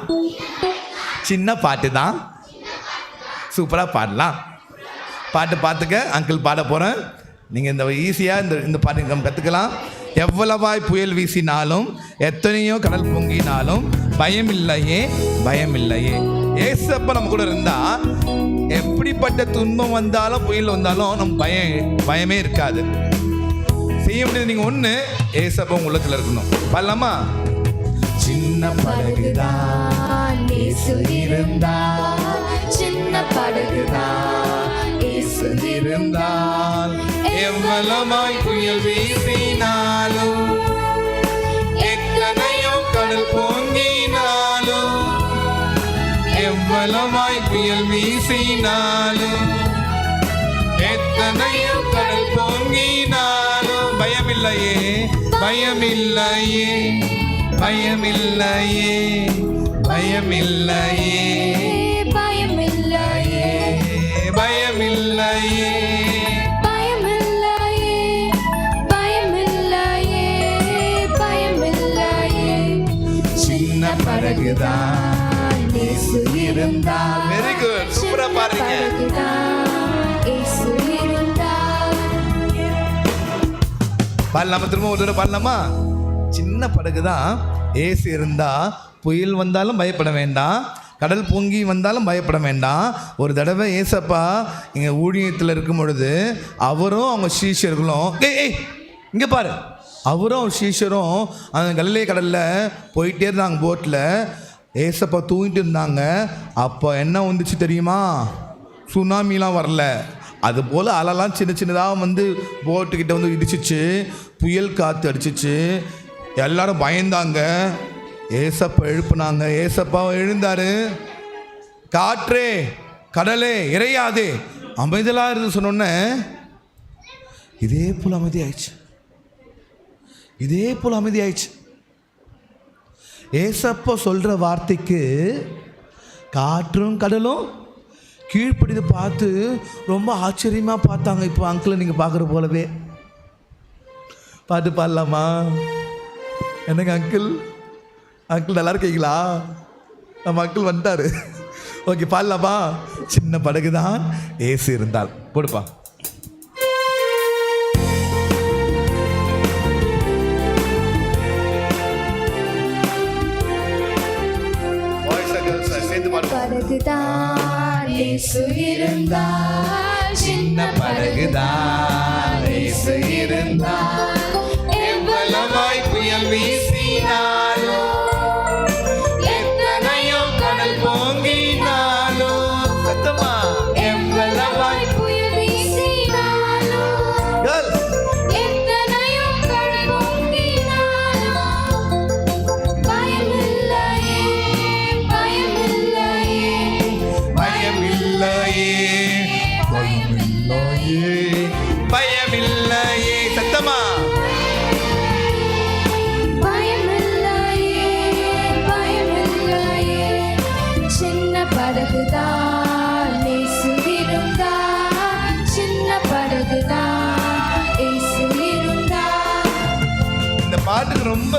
சின்ன பாட்டு தான். சூப்பராக பாடலாம். பாட்டு பார்த்துக்க. அங்கிள் பாட போகிறேன். நீங்கள் இந்த ஈஸியாக இந்த பாட்டு நம்ம கற்றுக்கலாம். எவ்வளவாய் புயல் வீசினாலும், எத்தனையோ கடல் பொங்கினாலும் பயமில்லையே பயமில்லையே. ஏசப்ப நம்ம கூட இருந்தால் எப்படிப்பட்ட துன்பம் வந்தாலும் புயல் வந்தாலும் நம்ம பயமே இருக்காது. செய்ய முடியாது. நீங்கள் ஒன்று ஏசப்ப உங்கள் உள்ளத்தில் இருக்கணும். பாடலாமா? சின்ன படகுதான் இயேசு இருந்தால். சின்ன படகுதான் இயேசு இருந்தால். எவ்வளவாய் புயல் வீசினாலும், எத்தனையோ கடல் பொங்கினாலும், எவ்வளவாய் புயல் வீசினாலும், எத்தனையோ கடல் பொங்கினாலும் பயமில்லையே பயமில்லையே பயமில்லையே பயமில்லையே பயமில்லையே பயமில்லையே பயமில்லையே பயமில்லையே. சின்ன படகுதான் இயேசு இருந்தால். வெரி குட், சூப்பரா பாருங்க. இயேசு பாடலாமா? திரும்ப ஒரு தடவை பாடலாமா? சின்ன படகு தான், ஏசு இருந்தா புயல் வந்தாலும் பயப்பட வேண்டாம், கடல் பொங்கி வந்தாலும் பயப்பட வேண்டாம். ஒரு தடவை ஏசப்பா இங்கே ஊழியத்தில் இருக்கும் பொழுது அவரும் அவங்க சீஷர்களும் இங்கே பாரு, அவரும் அவர் சீஷரும் அந்த கலிலே கடலில் போயிட்டே இருந்தாங்க போட்டில். ஏசப்பா தூங்கிட்டு இருந்தாங்க. அப்போ என்ன வந்துச்சு தெரியுமா? சுனாமிலாம் வரல, அதுபோல் அலைலாம் சின்ன சின்னதாக வந்து போட்டுக்கிட்ட வந்து இடிச்சிச்சு, புயல் காற்று அடிச்சிச்சு, எல்லாரும் பயந்தாங்க. ஏசப்பா எழுப்புனாங்க, ஏசப்பா எழுந்தாரு. காற்றே கடலே இறையாதே அமைதலாக இருந்து சொன்னோன்னே இதே போல் அமைதி ஆயிடுச்சு, இதே போல் அமைதி ஆயிடுச்சு. ஏசப்பா சொல்கிற வார்த்தைக்கு காற்றும் கடலும் கீழ்ப்படிது பார்த்து ரொம்ப ஆச்சரியமாக பார்த்தாங்க. இப்போ அங்கிளை நீங்கள் பார்க்குற போலவே பாட்டு பாடலாமா? என்னங்க அங்கிள், அங்கிள் நல்லா இருக்கீங்களா? நம்ம அங்கிள் வந்துட்டாரு. ஓகே பாடலாமா? சின்ன படகு தான், ஏசு இருந்தால். போடுப்பா. படகுதான் இயேசு இருந்தால், சின்ன படகுதான் ஏசு இருந்தால், எவ்வளவாய் புயல் வீசினாலோ, எத்தனையோ கடல் பொங்கினாலோ, சத்தமா எவ்வளவாய் புயல் வீசினாலோ, எத்தனையோ கடல் பொங்கினாலோ, பயமில்லையே, பயமில்லையே, பயமில்லையே, பயமில்லையே, பயமில்லையே, சத்தமா பயமில்லையே, பயமில்லையே. சின்ன படகுதான் இயேசு இருந்தால், சின்ன படகுதான் இயேசு இருந்தால். இந்த பாட்டுக்கு ரொம்ப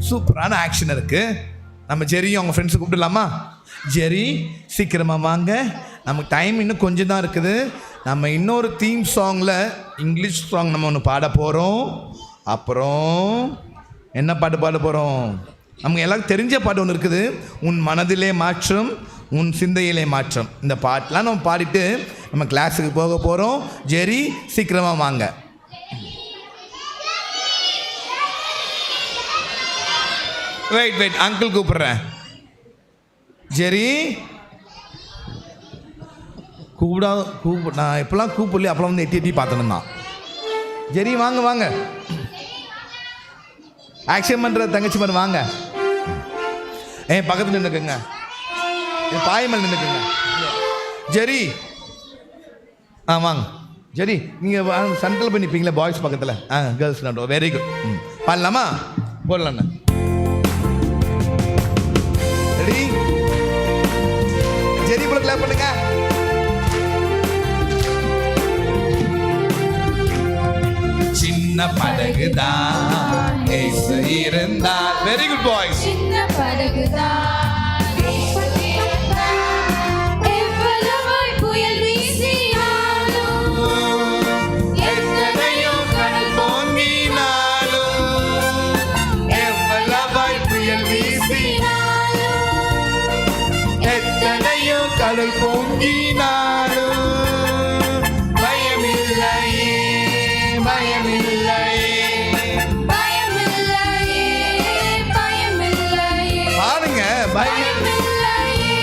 சூப்பரான ஆக்ஷன் இருக்கு. நம்ம ஜெரியும் அவங்க ஃப்ரெண்ட்ஸை கூப்பிடலாமா? ஜெரி சீக்கிரமாக வாங்க, நமக்கு டைம் இன்னும் கொஞ்சம் தான் இருக்குது. நம்ம இன்னொரு தீம் சாங்கில் இங்கிலீஷ் சாங் நம்ம ஒன்று பாட போகிறோம். அப்புறம் என்ன பாட்டு பாட போகிறோம்? நமக்கு எல்லாருக்கும் தெரிஞ்ச பாட்டு ஒன்று இருக்குது, உன் மனதிலே மாற்றம் உன் சிந்தையிலே மாற்றம். இந்த பாட்டெலாம் நம்ம பாடிட்டு நம்ம கிளாஸுக்கு போக போகிறோம். ஜெரி சீக்கிரமாக வாங்க. வெயிட் அங்கிள் கூப்பிடுறேன். ஜெரி நான் எப்பெல்லாம் கூப்பிடல அப்பெல்லாம் வந்து எட்டி பார்த்துன்னு தான். ஜெரி வாங்க வாங்க, ஆக்ஷன் பண்ணுற தங்கச்சி மாதிரி வாங்க. பக்கத்தில் நின்றுக்குங்க, பாயமல் நின்றுக்குங்க. ஜெரி வாங்க. ஜெரி நீங்கள் சென்ட்ரல் போய் நிற்பீங்களே பாய்ஸ் பக்கத்தில், கேர்ள்ஸ் நடுவோம். Very good. பாடலாமா? போடலாண்ணா. ரெடி? ஜெரி போல கிளாப் பண்ணுங்க. சின்ன படகுதான் ஏசு இருந்தால். Very good boys. சின்ன படகுதான் இயேசு இருந்தால், எவ்வளவாய் புயல் வீசினாலும், எத்தனையோ கடல் பொங்கினாலும், எவ்வளவாய் புயல் வீசினாலும், எத்தனையோ கடல் பொங்கினாலும், பயமில்லையே, பயமில்லையே, பயமில்லையே, பயமில்லையே, பாருங்க. பயமில்லையே,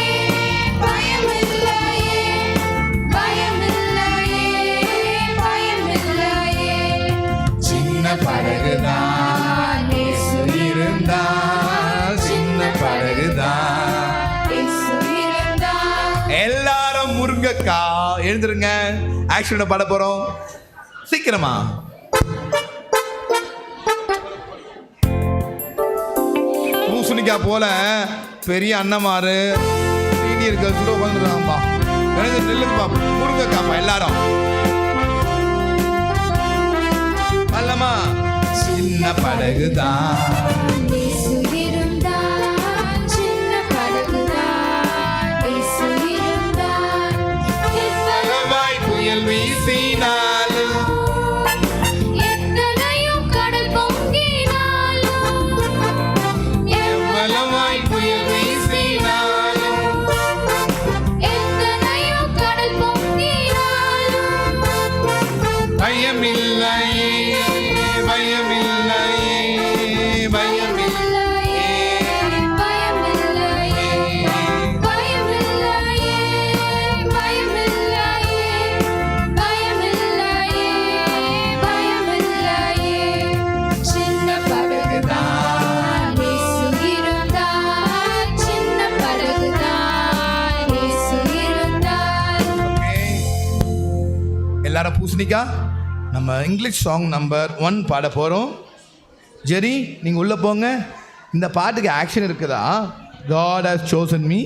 பயமில்லையே, பயமில்லையே, பயமில்லையே. சின்ன படகுதான் இயேசு இருந்தால், சின்ன படகுதான். இயேசு இருந்தால். எல்லாரும் முருங்கக்கா எழுந்துருங்க, ஆக்ஷனோட பாட போறோம். சீக்கிரமா. பூசணிக்கா போல பெரிய அண்ணமாரு சீனியர் கேர்ள்ஸ் உட்காந்துருக்காங்கப்பா. நெல்லுக்குப்பா, முருங்கக்காப்பா எல்லாரும். அல்லமா சின்ன படகுதான் இயேசு இருந்தால், சின்ன படகுதான் இயேசு இருந்தால், புயல் வீசினாலும், எத்தனையோ பூசணிக்கா, நம்ம இங்கிலீஷ் சாங் நம்பர் 1 பாட போகிறோம். ஜெரி நீங்கள் உள்ளே போங்க. இந்த பாட்டுக்கு ஆக்ஷன் இருக்குதா? God has chosen me.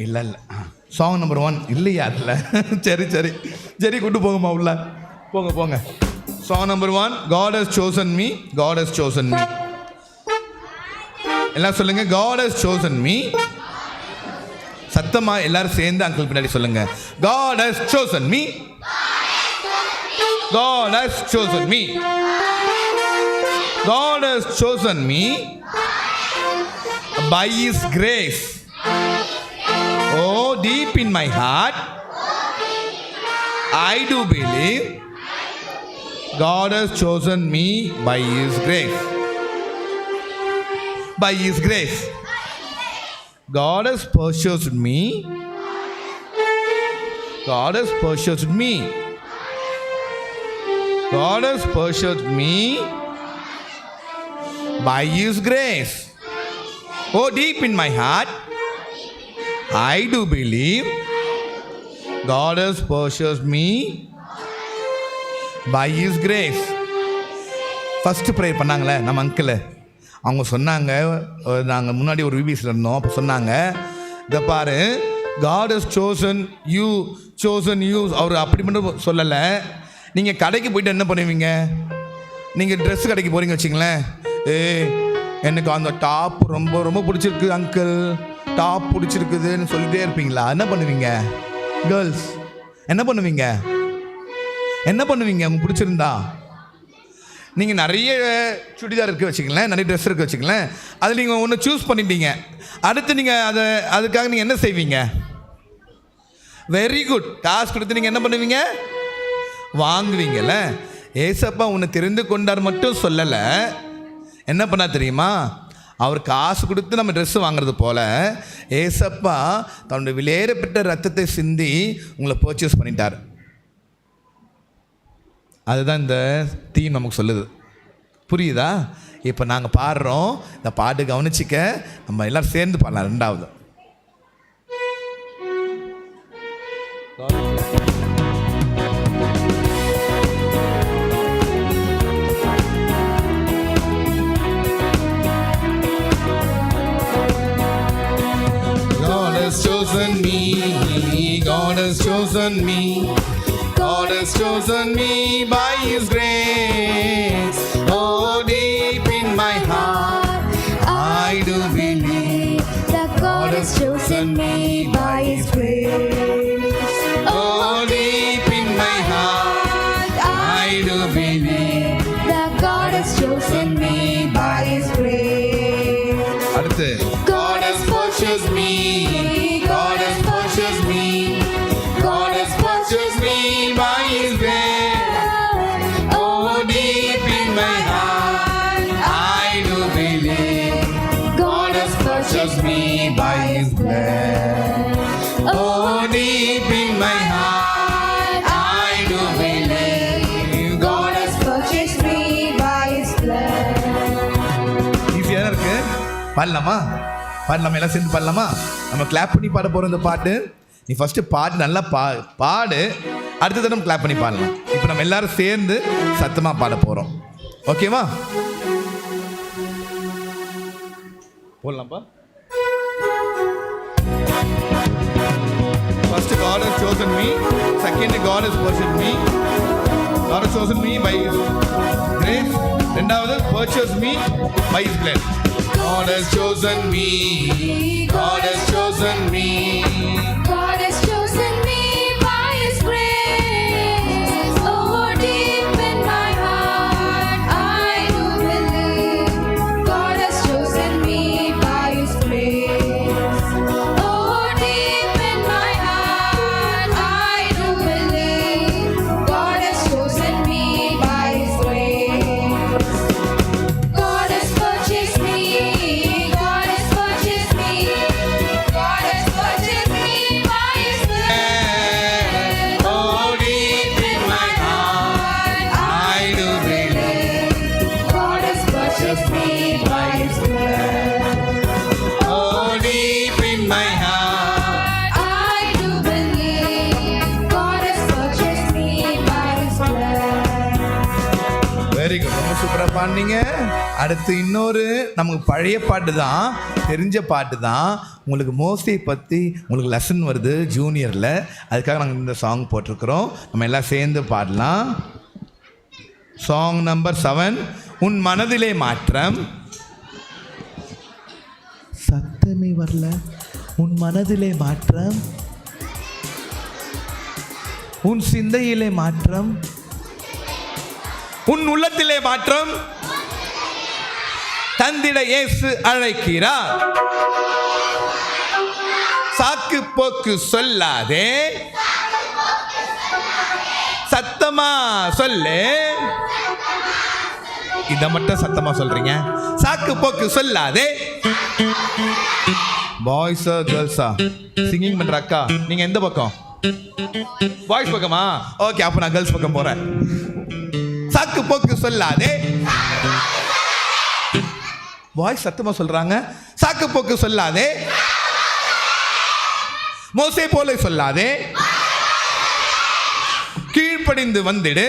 இல்லை சாங் நம்பர் 1 இல்லையா அதில்? சரி ஜெரி கூட்டு போங்கம்மா உள்ள. போங்க. Song number 1, God has chosen me. God has chosen me. எல்லாம் சொல்லுங்க, God has chosen me. சத்தமா எல்லாரும் சேர்ந்து அங்கிள் பின்னாடி சொல்லுங்க, God has chosen me. God has chosen me. God has chosen me by His grace. Oh, deep in my heart, I do believe God has chosen me by His grace. By His grace. God has purchased me. God has purchased me. God has purchased me by His grace. Oh, deep in my heart, I do believe God has purchased me by His grace. First prayer பண்ணாங்களே நம்ம uncle, அவங்க சொன்னாங்க, நாங்கள் முன்னாடி ஒரு விபிஎஸ்ல இருந்தோம், அப்போ சொன்னாங்க, இதை பாரு, God has chosen you. அவர் அப்படி மட்டும் சொல்லலை. நீங்கள் கடைக்கு போய்ட்டு என்ன பண்ணுவீங்க? நீங்கள் ட்ரெஸ் கடைக்கு போகிறீங்க வச்சிங்களேன், எனக்கு அந்த டாப் ரொம்ப பிடிச்சிருக்கு அங்கிள், டாப் பிடிச்சிருக்குதுன்னு சொல்லிகிட்டே இருப்பீங்களா? என்ன பண்ணுவீங்க கேர்ள்ஸ்? என்ன பண்ணுவீங்க உங்களுக்கு பிடிச்சிருந்தா? நீங்கள் நிறைய சுடிதார் இருக்குது வச்சுக்கங்களேன், நிறைய ட்ரெஸ் இருக்குது வச்சுக்கங்களேன், அதில் நீங்கள் ஒன்று சூஸ் பண்ணிட்டீங்க. அடுத்து நீங்கள் அதுக்காக நீங்கள் என்ன செய்வீங்க? Very good. காசு கொடுத்து நீங்கள் என்ன பண்ணுவீங்க? வாங்குவீங்கல்ல. ஏசப்பா உன்னை தெரிந்து கொண்டார் மட்டும் சொல்லலை, என்ன பண்ணா தெரியுமா? அவர் காசு கொடுத்து நம்ம ட்ரெஸ்ஸு வாங்குறது போல் ஏசப்பா தன்னுடைய விலையேறப்பட்ட ரத்தத்தை சிந்தி உங்களை பர்ச்சேஸ் பண்ணிட்டார். அதுதான் இந்த தீம் நமக்கு சொல்லுது. புரியுதா? இப்போ நாங்கள் பாடுறோம், இந்த பாட்டு கவனிச்சிக்க, நம்ம எல்லோரும் சேர்ந்து பாடலாம். ரெண்டாவது God has chosen me. God has chosen me. God has chosen me by His grace. Oh, deep in my heart, I do believe that God has chosen me by His grace. Oh, deep in my heart, I do believe that God has chosen me by His grace. அடுத்து God has purchased me. God has purchased me. God has purchased me by His grace. Oh, deep in my heart, I do believe God has purchased me by His grace. Oh, deep in my heart, I do believe God has Purchased me by His blood. ஈஸியாக இருக்கு. பாடலாமா? எல்லாம் சேர்ந்து பாடலாமா? நம்ம clap பண்ணி பாட போகிறோம் இந்த பாட்டு. நீ ஃபஸ்ட்டு பாட்டு நல்லா பாடு, அடுத்த தடவை கிளாப் பண்ணி பாடலாம். இப்போ நம்ம எல்லாரும் சேர்ந்து சத்தமாக பாட போகிறோம். ஓகேவா? போடலாம்ப்பா. First God has chosen me. Second, God has purchased me. God has chosen me by His grace. ரெண்டாவது, purchased me by His blood. God has chosen me. God has chosen me. God has chosen me by His grace. Oh, deep in my heart, I do believe God has chosen me by His grace. Oh, deep in my heart, I do believe God has chosen me by His grace. God has purchased me. God has purchased me. God has purchased பாடுனீங்க. அடுத்து இன்னொரு நமக்கு பழைய பாட்டு தான், தெரிஞ்ச பாட்டு தான். உங்களுக்கு மோசே பற்றி உங்களுக்கு லெசன் வருது ஜூனியரில், அதுக்காக நாங்கள் இந்த சாங் போட்டிருக்கிறோம். நம்ம எல்லாம் சேர்ந்து பாடலாம். சாங் நம்பர் 7, உன் மனதிலே மாற்றம். சத்தமே வரல. உன் மனதிலே மாற்றம், உன் சிந்தையிலே மாற்றம், உன் உள்ளத்திலே மாற்றம் தந்திட இயேசு அழைக்கிறார். சாக்கு போக்கு சொல்லாதே, சத்தமா சொல்லு. இத மட்டும் சத்தமா சொல்றீங்க. சாக்கு போக்கு சொல்லாதே. பாய்ஸா கேர்ள்ஸா சிங்கிங் பண்ற அக்கா நீங்க எந்த பக்கம்? பாய்ஸ் பக்கமா? ஓகே, அப்ப நான் கேர்ள்ஸ் பக்கம் போறேன். சாக்கு போக்கு சொல்லாதே. பாய்ஸ் சத்தமா சொல்றாங்க. சாக்கு போக்கு சொல்லாதே, மோசே போல சொல்லாதே, கீழ்ப்படிந்து வந்திடு,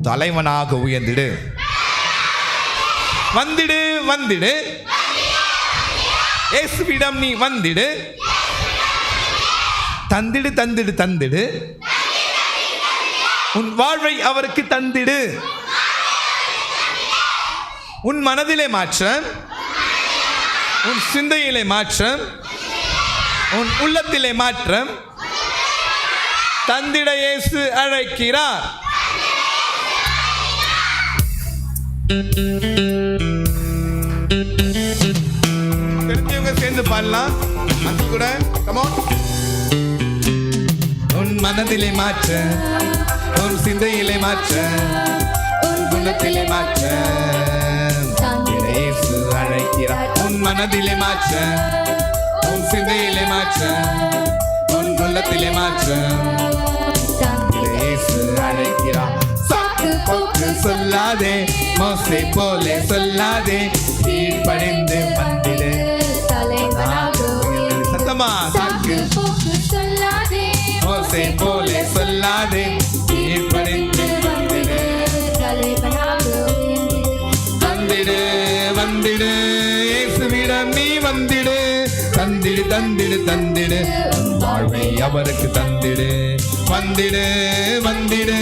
தலைவனாக உயர்ந்திடு. வந்திடு வந்திடு, இயேசுவிடம் நீ வந்திடு. தந்திடு தந்திடு தந்திடு, உன் வாழ்வை அவருக்கு தந்திடு. உன் மனதிலே மாற்றம், உன் சிந்தையிலே மாற்றம், உன் உள்ளத்திலே மாற்றம் தந்திட இயேசு அழைக்கிறார். தெரிஞ்சவங்க சேர்ந்து பாடலாம். அது கூட come on. உன் மனதிலே மாற்ற, உன் சிந்தையிலே மாற்ற, உன் குணத்திலே மாற்ற இயேசு அழைக்கிறார். உன் மனதிலே மாற்ற, உன் சிந்தையிலே மாற்ற, உன் குணத்திலே மாற்ற இயேசு அழைக்கிறார். சாக்கு போக்கு சொல்லாதே, மோசே போலே சொல்லாதே, கீழ்ப்படிந்து வந்திடு, தலைவனாக உயர்ந்திடு. சத்தமா. சாக்கு போக்கு சொல்லாதே, மோசே போலே சொல்லாதே, கீழ்ப்படிந்து வந்திடு, தலைவனாக உயர்ந்திடு. வந்திடு வந்திடு, இயேசுவிடம் நீ வந்திடு. தந்திடு தந்திடு தந்திடு, வாழ்வை அவருக்கு தந்திடு. வந்திடு வந்திடு,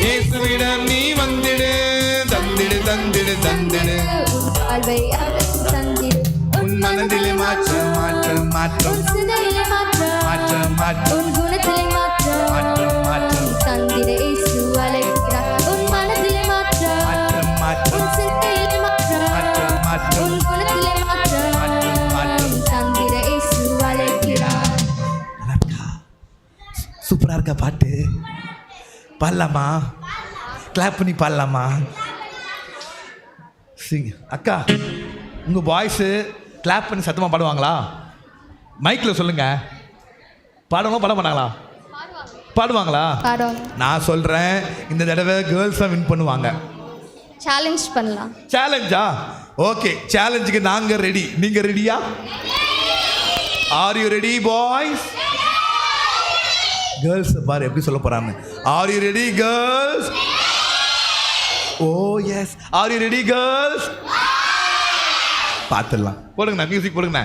இயேசுவிடம் நீ வந்திடு. தந்திடு தந்திடு தந்திடு, வாழ்வை அவருக்கு தந்திடு. உன் மனதிலே மாற்றம் மாற்றம் மாற்றம், உன் சிந்தையிலே மாற்றம் மாற்றம் மாற்றம், உன் குணத்திலே மாற்றம் மாற்றம் மாற்றம் தந்திட இயேசு அழைக்கிறார். உன் மனதிலே மாற்றம், மாற்றம் மாற்றம், உன் சிந்தையிலே மாற்றம், மாற்றம் மாற்றம், உன் குணத்திலே மாற்றம் மாற்றம் மாற்றம் தந்திட இயேசு அழைக்கிறார். சூப்பரா இருக்கா பாட்டு? பாடலாமா? கிளாப் பண்ணி பாடலாமா? அக்கா, உங்க பாய்ஸ் கிளாப் பண்ணி சத்தமா பாடுவாங்களா? மைக்ல சொல்லுங்க. பாடுவாங்களா பாட மாட்டாங்களா? பாடுவாங்களா? நான் சொல்றேன், இந்த தடவை கேர்ள்ஸ் தான் வின் பண்ணுவாங்க. சேலஞ்ச் பண்ணலாம். சேலஞ்சா? ஓகே, சேலஞ்சுக்கு நாங்க ரெடி. நீங்க ரெடியா? Are you ready boys? Girls பாரு எப்படி சொல்ல போறாங்க. Are you ready girls? Oh yes. Are you ready girls? பார்த்துடலாம். போடுங்கண்ணா, மியூசிக் போடுங்கண்ணா.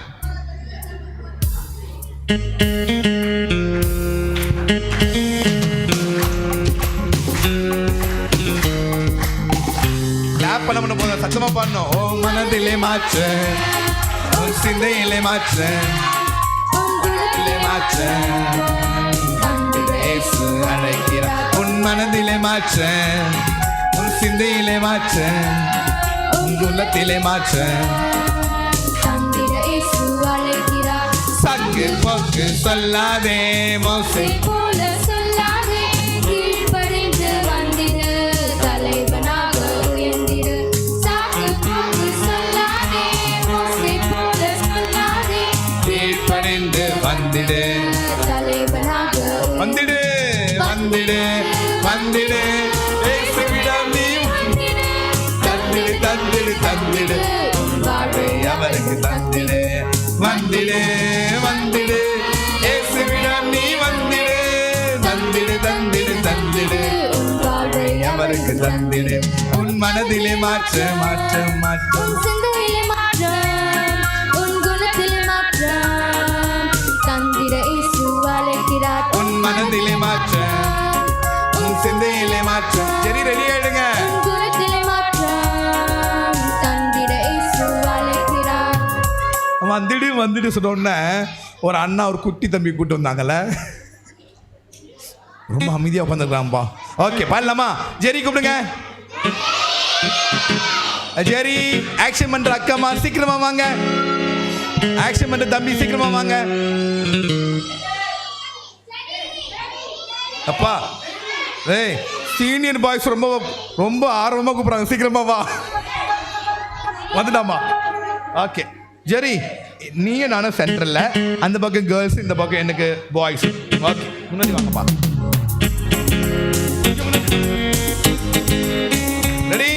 கிளாப் பண்ண போதும், சத்தமா பாடணும். ஓ மனதிலே மாற்ற, உன் சிந்தையிலே மாற்ற, மாற்ற இயேசு அழைக்கிறார். உன் மனதிலே மாற்ற, உன் சிந்தையிலே மாற்ற, உன் உள்ளத்திலே மாற்ற தந்திட இயேசு அழைக்கிறார். சாக்கு போக்கு சொல்லாதே, மோசே போல சொல்லாதே, கீழ்ப்படிந்து வந்திடு, தலைவனாக உயர்ந்திடு. சாக்கு போக்கு சொல்லாதே, மோசே போல சொல்லாதே, கீழ்ப்படிந்து வந்திடு, தலைவனாக வந்திடு வந்திடு வந்திடு, இயேசுவிடம் நீ உயர்ந்திடு. தந்திடு தந்திடு தந்திடு, வாழ்வை அவருக்கு தந்திடு. வந்திடு வந்திடு, இயேசுவிடம் நீ வந்திடு. தந்திடு தந்திடு தந்திடு, வாழ்வை அவருக்கு தந்திடு உன் மனதிலே மாற்றம் மாற்றம் மாற்றம் உன் சிந்தையிலே மாற்றம் உன் குணத்திலே மாற்றம் தந்திட இயேசு அழைக்கிறார் உன் மனதிலே மாற்றம் உன் சிந்தையிலே மாற்றம் சரி ரெடி ஆயிடுங்க உன் குணத்திலே மாற்றம் தந்திட இயேசு அழைக்கிறார் வந்துட்டு சொன்னோடனே ஒரு அண்ணா ஒரு குட்டி தம்பி கூட்டு வந்தாங்கல்ல ரொம்ப அமைதியாக உட்காந்துருக்காம்பா ஓகே பாடலாமா ஜெரி கூப்பிடுங்க ஜெரி ஆக்ஷன் பண்ற அக்காமா சீக்கிரமா வாங்க ஆக்ஷன் பண்ற தம்பி சீக்கிரமா வாங்க அப்பா ஏய் சீனியர் பாய்ஸ் ரொம்ப ரொம்ப ஆர்வமா கூப்பிடுறாங்க சீக்கிரமா வா வந்துட்டாமா ஓகே ஜெரி நீயும் நானும் சென்டரில் அந்த பக்கம் கேர்ள்ஸ் இந்த பக்கம் எனக்கு பாய்ஸ் ஓகே முன்னாடி வாங்கப்பா ரெடி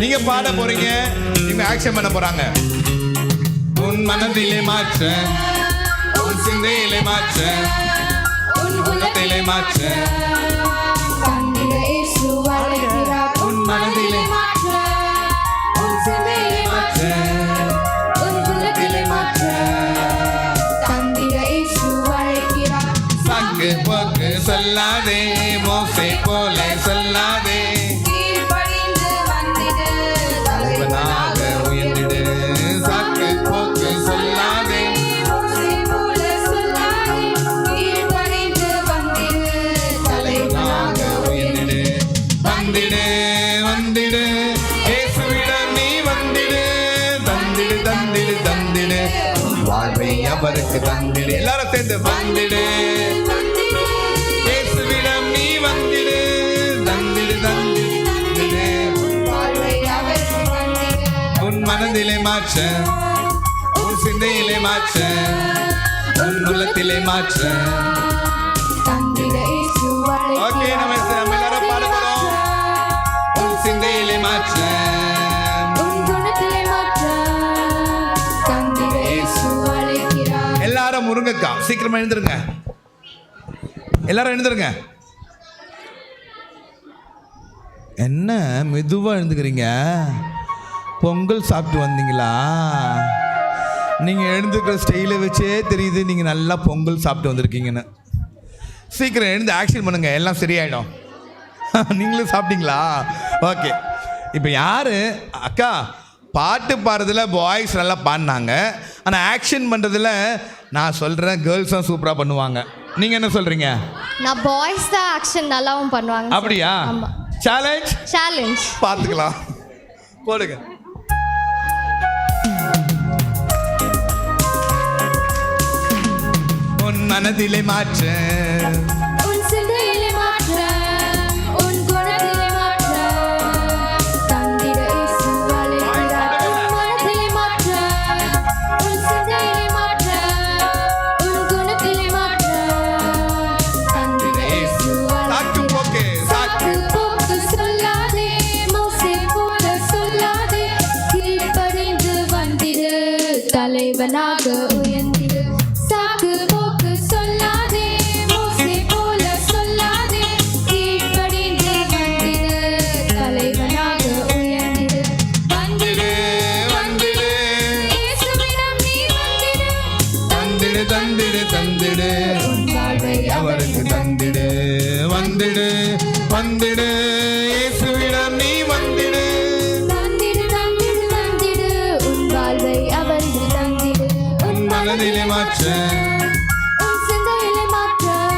நீங்க பாட போறீங்க நீங்க ஆக்ஷன் பண்ண போறாங்க உன் மனதிலே மாற்ற உன் சிந்தையிலே மாற்ற உன் உள்ளத்திலே மாற்ற தந்திட இயேசு அழைக்கிறார் உன் மனதிலே மாற்றம் உன் சிந்தையிலே மாற்றம் உன் குணத்திலே மாற்றம் தந்திட இயேசு அழைக்கிறார் சாக்கு போக்கு சொல்லாதே மோசை போல சொல்லாதே கீழ்ப்படிந்து வந்திடு தலைவனாக உயர்ந்திடு சாக்கு போக்கு சொல்லாதே மோசே போல சொல்லாதே கீழ்ப்படிந்து வந்திடு தலைவனாக உயர்ந்திடு வந்திடு வந்திடு இயேசுவிடம் நீ வந்திடு தந்திடு தந்திடு தந்திடு வாழ்வை அவருக்கு தந்திடு எல்லாரும் சேர்ந்து வந்திடு இயேசுவிடம் நீ வந்திடு தந்திடு தந்திடு தந்திடு வாழ்வை அவருக்கு வந்திடு உன் மனதிலே மாற்ற உன் சிந்தையிலே மாற்ற உன் உள்ளத்திலே மாற்ற தந்திட இயேசு ஓகே நம்ம எல்லாரும் பாட போறோம் உன் சிந்தையிலே மாற்ற உன் குணத்திலே மாற்றம் தந்திட இயேசு அழைக்கிறார் எல்லாரும் முருங்கக்கா சீக்கிரமா எழுந்துருங்க எல்லாரும் எழுந்துருங்க என்ன மெதுவா எழுந்துக்கிறீங்க பொங்கல் சாப்பிட்டு வந்தீங்களா நீங்க எழுந்துக்கிற ஸ்டைலை வச்சே தெரியுது நீங்க நல்லா பொங்கல் சாப்பிட்டு வந்திருக்கீங்கன்னு சீக்கிரம் எழுந்து ஆக்ஷன் பண்ணுங்க எல்லாம் சரியாயிடும் நீங்களும் சாப்பிட்டீங்களா ஓகே இப்போ யாரு அக்கா பாட்டு பாடுறதுல பாய்ஸ் நல்லா பாடினாங்க ஆனால் ஆக்ஷன் பண்ணுறதுல நான் சொல்கிறேன் கேர்ள்ஸ் தான் சூப்பராக பண்ணுவாங்க நீங்கள் என்ன சொல்கிறீங்க நான் பாய்ஸ் தான் ஆக்ஷன் நல்லாவும் பண்ணுவாங்க sir. அப்படியா ஆமா சேலஞ்ச் சேலஞ்ச் பார்த்துக்கலாம் போடுங்க உன் மனதிலே மாற்ற உன் சிந்தையிலே மாற்றம் உன் குணத்திலே மாற்றம் தந்திட இயேசு அழைக்கிறார் உன் மனதிலே மாற்றம் உன் சிந்தையிலே மாற்றம் உன் குணத்திலே மாற்றம் தந்திட இயேசு சாக்கு போக்கு சாக்கு போக்கு சொல்லாதே மோசே போல சொல்லாதே கீழ்ப்படிந்து வந்திடு தலைவனாக உயர்ந்திடு சாக்கு போக்கு சொல்லாதே மோசே போல சொல்லாதே கீழ்ப்படிந்து வந்திடு தலைவனாக உயர்ந்திடு வந்திடு வந்திடு இயேசுவிடம் நீ வந்திடு தந்திடு தந்திடு தந்திடு உன் வாழ்வை அவருக்கு தந்திடு வந்திடு வந்திடு இயேசுவிடம் நீ வந்திடு தந்திடு தந்திடு தந்திடு உன் வாழ்வை அவருக்கு தந்திடு உன் மனதிலே மாற்ற உன் சிந்தையிலே மாற்றம்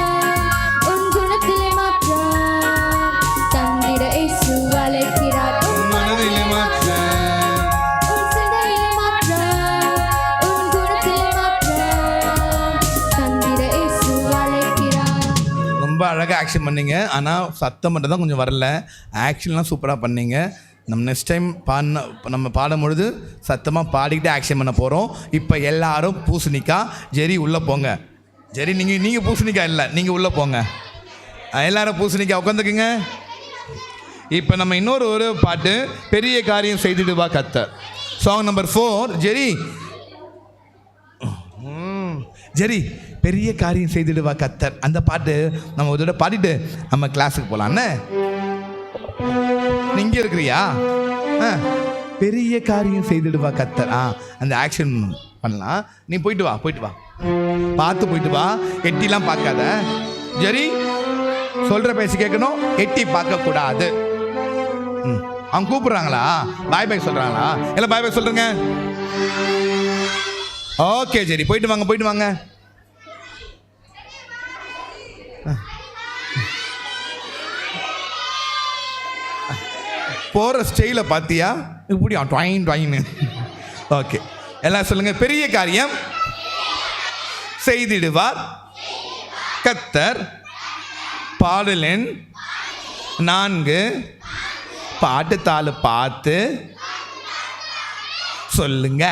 உன் குணத்திலே மாற்றம் தந்திட இயேசு அழைக்கிறார் உன் மனதிலே மாற்ற உன் சிந்தையிலே மாற்றம் உன் குணத்திலே மாற்றம் தந்திட இயேசு அழைக்கிறார் ரொம்ப அழகாக ஆக்ஷன் பண்ணீங்க ஆனால் சத்தம் மட்டும் தான் கொஞ்சம் வரல ஆக்ஷன்லாம் சூப்பராக பண்ணீங்க நம்ம நெக்ஸ்ட் டைம் நம்ம பாடும் பொழுது சத்தமாக பாடிக்கிட்டு ஆக்ஷன் பண்ண போகிறோம் இப்போ எல்லாரும் பூசணிக்கா ஜெரி உள்ளே போங்க ஜெரி நீங்கள் பூசணிக்கா இல்லை நீங்கள் உள்ளே போங்க எல்லாரும் பூசணிக்கா உட்காந்துக்குங்க இப்போ நம்ம இன்னொரு பாட்டு பெரிய காரியம் செய்துடுவா கர்த்தர் சாங் நம்பர் 4 ஜெரி பெரிய காரியம் செய்துடுவா கர்த்தர் அந்த பாட்டு நம்ம ஒரு தடவை பாடிட்டு நம்ம கிளாஸுக்கு போகலான்னு நீ இங்கே இருக்கிறியா? பெரிய காரியம் செய்திடுவா கத்தர். அந்த ஆக்ஷன் பண்ணலாம். நீ போயிட்டு வா, போயிட்டு வா, பார்த்து போயிட்டு வா. எட்டிலாம் பார்க்காத. சரி, சொல்கிற பேசி கேட்கணும், எட்டி பார்க்கக்கூடாது. அவங்க கூப்பிடுறாங்களா? பாய் பாய் சொல்கிறாங்களா? எல்லாம் பாய் பாய் சொல்கிறேங்க. ஓகே, சரி, போயிட்டு வாங்க, போயிட்டு வாங்க. போகிற ஸ்டைல பார்த்தியா? இப்படி ட்வாயின் ட்வாயின்னு. ஓகே, எல்லாம் சொல்லுங்க. பெரிய காரியம் செய்திடுவார் கத்தர். பாடல் எண் 4. பாட்டுத்தாள் பார்த்து சொல்லுங்க.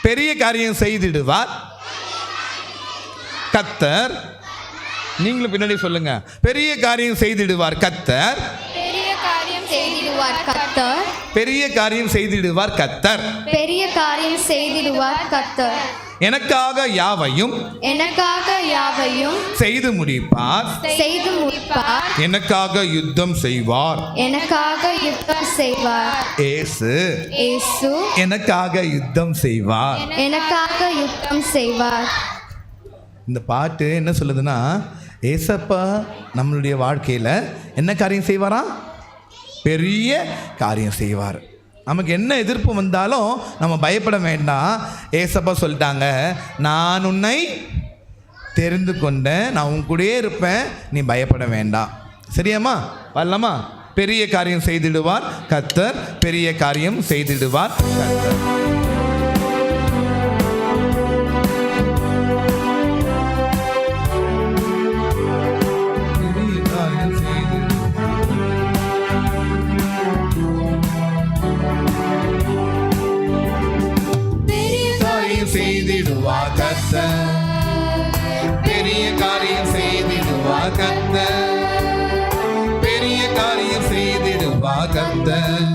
பெரிய காரியம் செய்திடுவார் கத்தர். நீங்களும் பின்னாடி சொல்லுங்க. பெரிய காரியம் செய்திடுவார் கத்தர். பெரிய காரியம் செய்திடுவார் கர்த்தர். பெரிய காரியம் செய்திடுவார் கத்தர். பெரிய காரியம் செய்திடுவார் கர்த்தர். எனக்காக யாவையும் செய்து முடிப்பார். செய்து முடிப்பார். எனக்காக யுத்தம் செய்வார். எனக்காக யுத்தம் செய்வார். இயேசு எனக்காக யுத்தம் செய்வார். எனக்காக யுத்தம் செய்வார். இந்த பாட்டு என்ன சொல்லுதுன்னா, ஏசப்பா நம்மளுடைய வாழ்க்கையில் என்ன காரியம் செய்வாரா? பெரிய காரியம் செய்வார். நமக்கு என்ன எதிர்ப்பு வந்தாலும் நம்ம பயப்பட வேண்டாம். ஏசப்பா சொல்லிட்டாங்க, நான் உன்னை தெரிந்து கொண்டேன், நான் உன் கூடயே இருப்பேன், நீ பயப்பட வேண்டாம். சரியாம்மா? வரலாமா? பெரிய காரியம் செய்திடுவார் கர்த்தர். பெரிய காரியம் செய்திடுவார் கர்த்தர். செய்திடுவார் கர்த்தர். பெரிய காரியம் செய்திடுவார் கர்த்தர். பெரிய காரியம் செய்திடுவார் கர்த்தர்.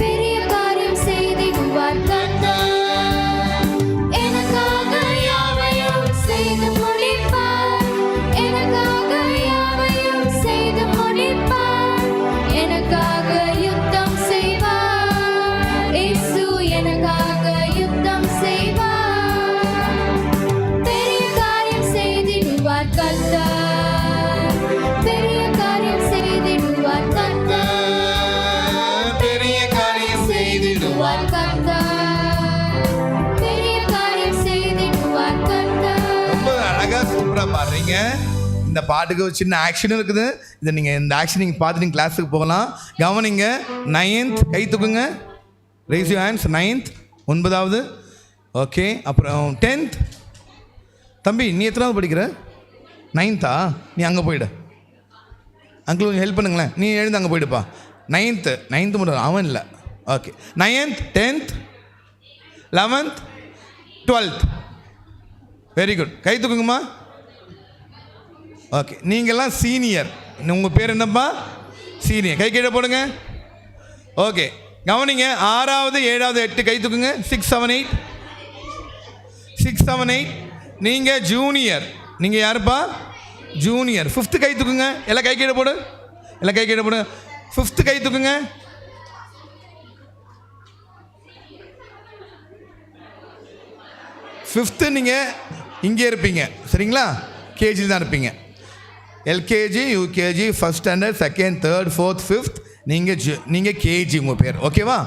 பெரிய காரியம் செய்திடுவார் கர்த்தர். எனக்காக யாவையும் செய்து முடிப்பார். எனக்காக யாவையும் செய்து முடிப்பார். எனக்காக யுத்தம் செய்வார். இயேசு எனக்காக யுத்தம் செய்வார். பெரிய காரியம் செய்திடுவார் கர்த்தர். பெரிய காரியம் செய்திடுவார் கர்த்தர். பெரிய காரியம் செய்திடுவார். பெரிய காரியம் செய்திடுவார் கர்த்தர். ரொம்ப அழகா சூப்பரா பாடுறீங்க. இந்த பாட்டுக்கு ஒரு சின்ன ஆக்ஷன் இருக்குது. இதை நீங்கள் இந்த ஆக்ஷன் நீங்கள் பார்த்து நீங்கள் கிளாஸுக்கு போகலாம். கவனிங்க. 9th கை தூக்குங்க. Rice you hands. 9th 9வது. ஓகே, அப்புறம் 10th. தம்பி, நீ எத்தனாவது படிக்கிற? 9th நீ அங்கே போயிடு. அங்கிள் கொஞ்சம் ஹெல்ப் பண்ணுங்களேன். நீ எழுந்து அங்கே போயிடுப்பா. 9th மட்டும் அவன் இல்லை. Okay, 9th 10th 11th 12th. Very good. கை தூக்குங்கம்மா. ஓகே, நீங்கள்லாம் சீனியர். உங்கள் பேர் என்னப்பா? சீனியர். கை கீழே போடுங்க. ஓகே, கவனிங்க. 6வது 7வது 8 கை தூக்குங்க. 6 7 8 6 7 8. நீங்கள் ஜூனியர். நீங்கள் யாருப்பா? ஜூனியர். 5th கை தூக்குங்க. எல்லாம் கை கீழே போடு. எல்லாம் கை கீழே போடு. 5th கை தூக்குங்க. 5th நீங்கள் இங்கே இருப்பீங்க. சரிங்களா? கேஜியில் தான் இருப்பீங்க. LKG, UKG, first standard, 2nd, 3rd, 4th, 5th. நீங்கள் கேஜி உங்கள் பேர். ஓகேவா?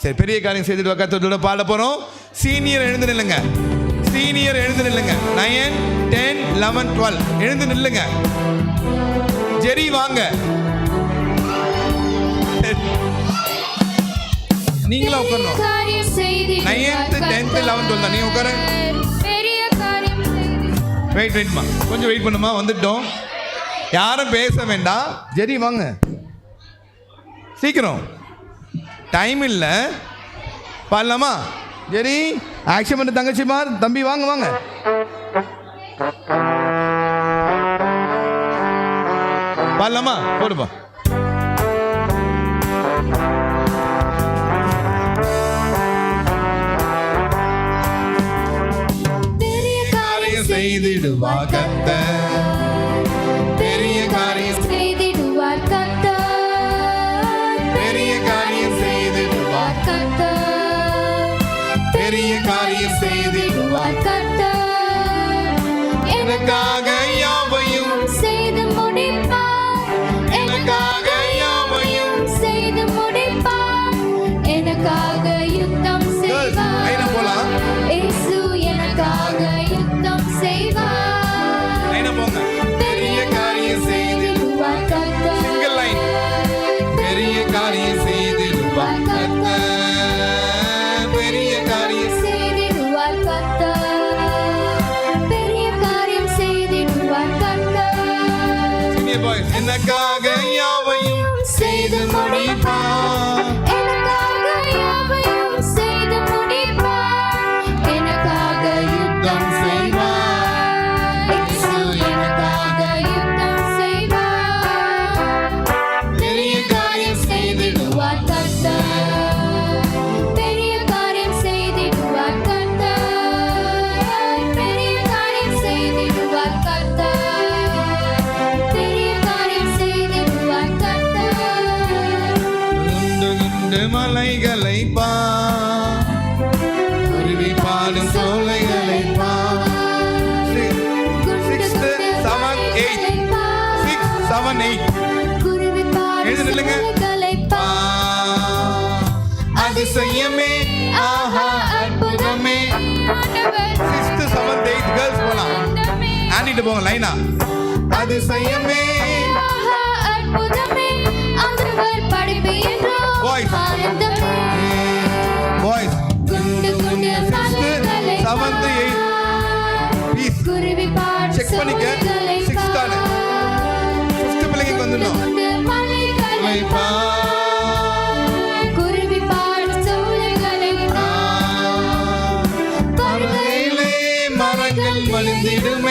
சரி, பெரிய காரியம் செய்துட்டு கர்த்தரோட பாட போகிறோம். சீனியர் எழுந்து நில்லுங்க. சீனியர் எழுந்து நில்லுங்க. 9 10 11 12 எழுந்து நில்லுங்க. ஜெரி வாங்க. நீங்களும் உட்காரணும். 9th 10th 11th 12 நீ உட்கார. பெரிய காரியம் செய்திடுவார். வெயிட்மா, கொஞ்சம் வெயிட் பண்ணுமா. வந்துட்டோம். யாரும் பேச வேண்டாம். ஜெரி வாங்க, சீக்கிரம், டைம் இல்லை. பாடலாமா? ஜெரி ஆக்ஷன் பண்ண. தங்கச்சிமார், தம்பி வாங்க வாங்க. பாடலாமா? போடுப்பா. பெரிய காரியம் செய்திடுவார் கர்த்தர். பெரிய காரியம் செய்திடுவார் கர்த்தர். பெரிய காரியம் செய்திடுவார் கர்த்தர் எனக்காக யாவையும் செய்து முடிப்பார் எனக்காக யாவையும் செய்து முடிப்பார் எனக்காக யுத்தம் Girls, line up போலாம். செய்வார் இயேசு எனக்காக யுத்தம் செய்வார் லைனா போங்க பெரிய காரியம் செய்திடுவார் கர்த்தர் சிங்கிள் லைன் பெரிய காரியம் செய்திடுவார் கர்த்தர் பெரிய காரியம் செய்திடுவார் கர்த்தர் பெரிய காரியம் செய்திடுவார் கர்த்தர் சீனியர் பாய்ஸ் எனக்காக யாவையும் செய்து முடிப்பார் எனக்காக யாவையும் செய்து முடிப்பார் எனக்காக யுத்தம் செய்வார் இயேசு எனக்காக யுத்தம் செய்வார் பெரிய காரியம் செய்திடுவார் கர்த்தர் பெரிய காரியம் செய்திடுவார் கர்த்தர் பெரிய காரியம் செய்திடுவார் கர்த்தர் பெரிய காரியம் செய்திடுவார் கர்த்தர் குண்டு குண்டு மலைகளை பா குருவி பாடும் சோலைகளை பா 6 7 8 குருவி எழுந்து நில்லுங்க. பாடும் ஆ, அதிசயமே ஆஹா அற்புதமே 6th 7th 8th கேர்ள்ஸ் போலாம் ஆண்டிட்டு போங்க லைனா அதிசயமே ஆஹா அற்புதமே ஆண்டவர் படைப்பு என்றோ Boys. ஆனந்தமே பாய்ஸ் குண்டு குண்டு மலைகளை 7th 8th ப்ளீஸ் குருவி பாடும் Check பண்ணிக்க. சோலைகளை 6th தானே. 5th பிள்ளைங்க வந்துடணும் குண்டு மலைகளை பா குருவி பாடும் சோலைகளை பருவத்திலே மரங்கள் மலிந்திடுமே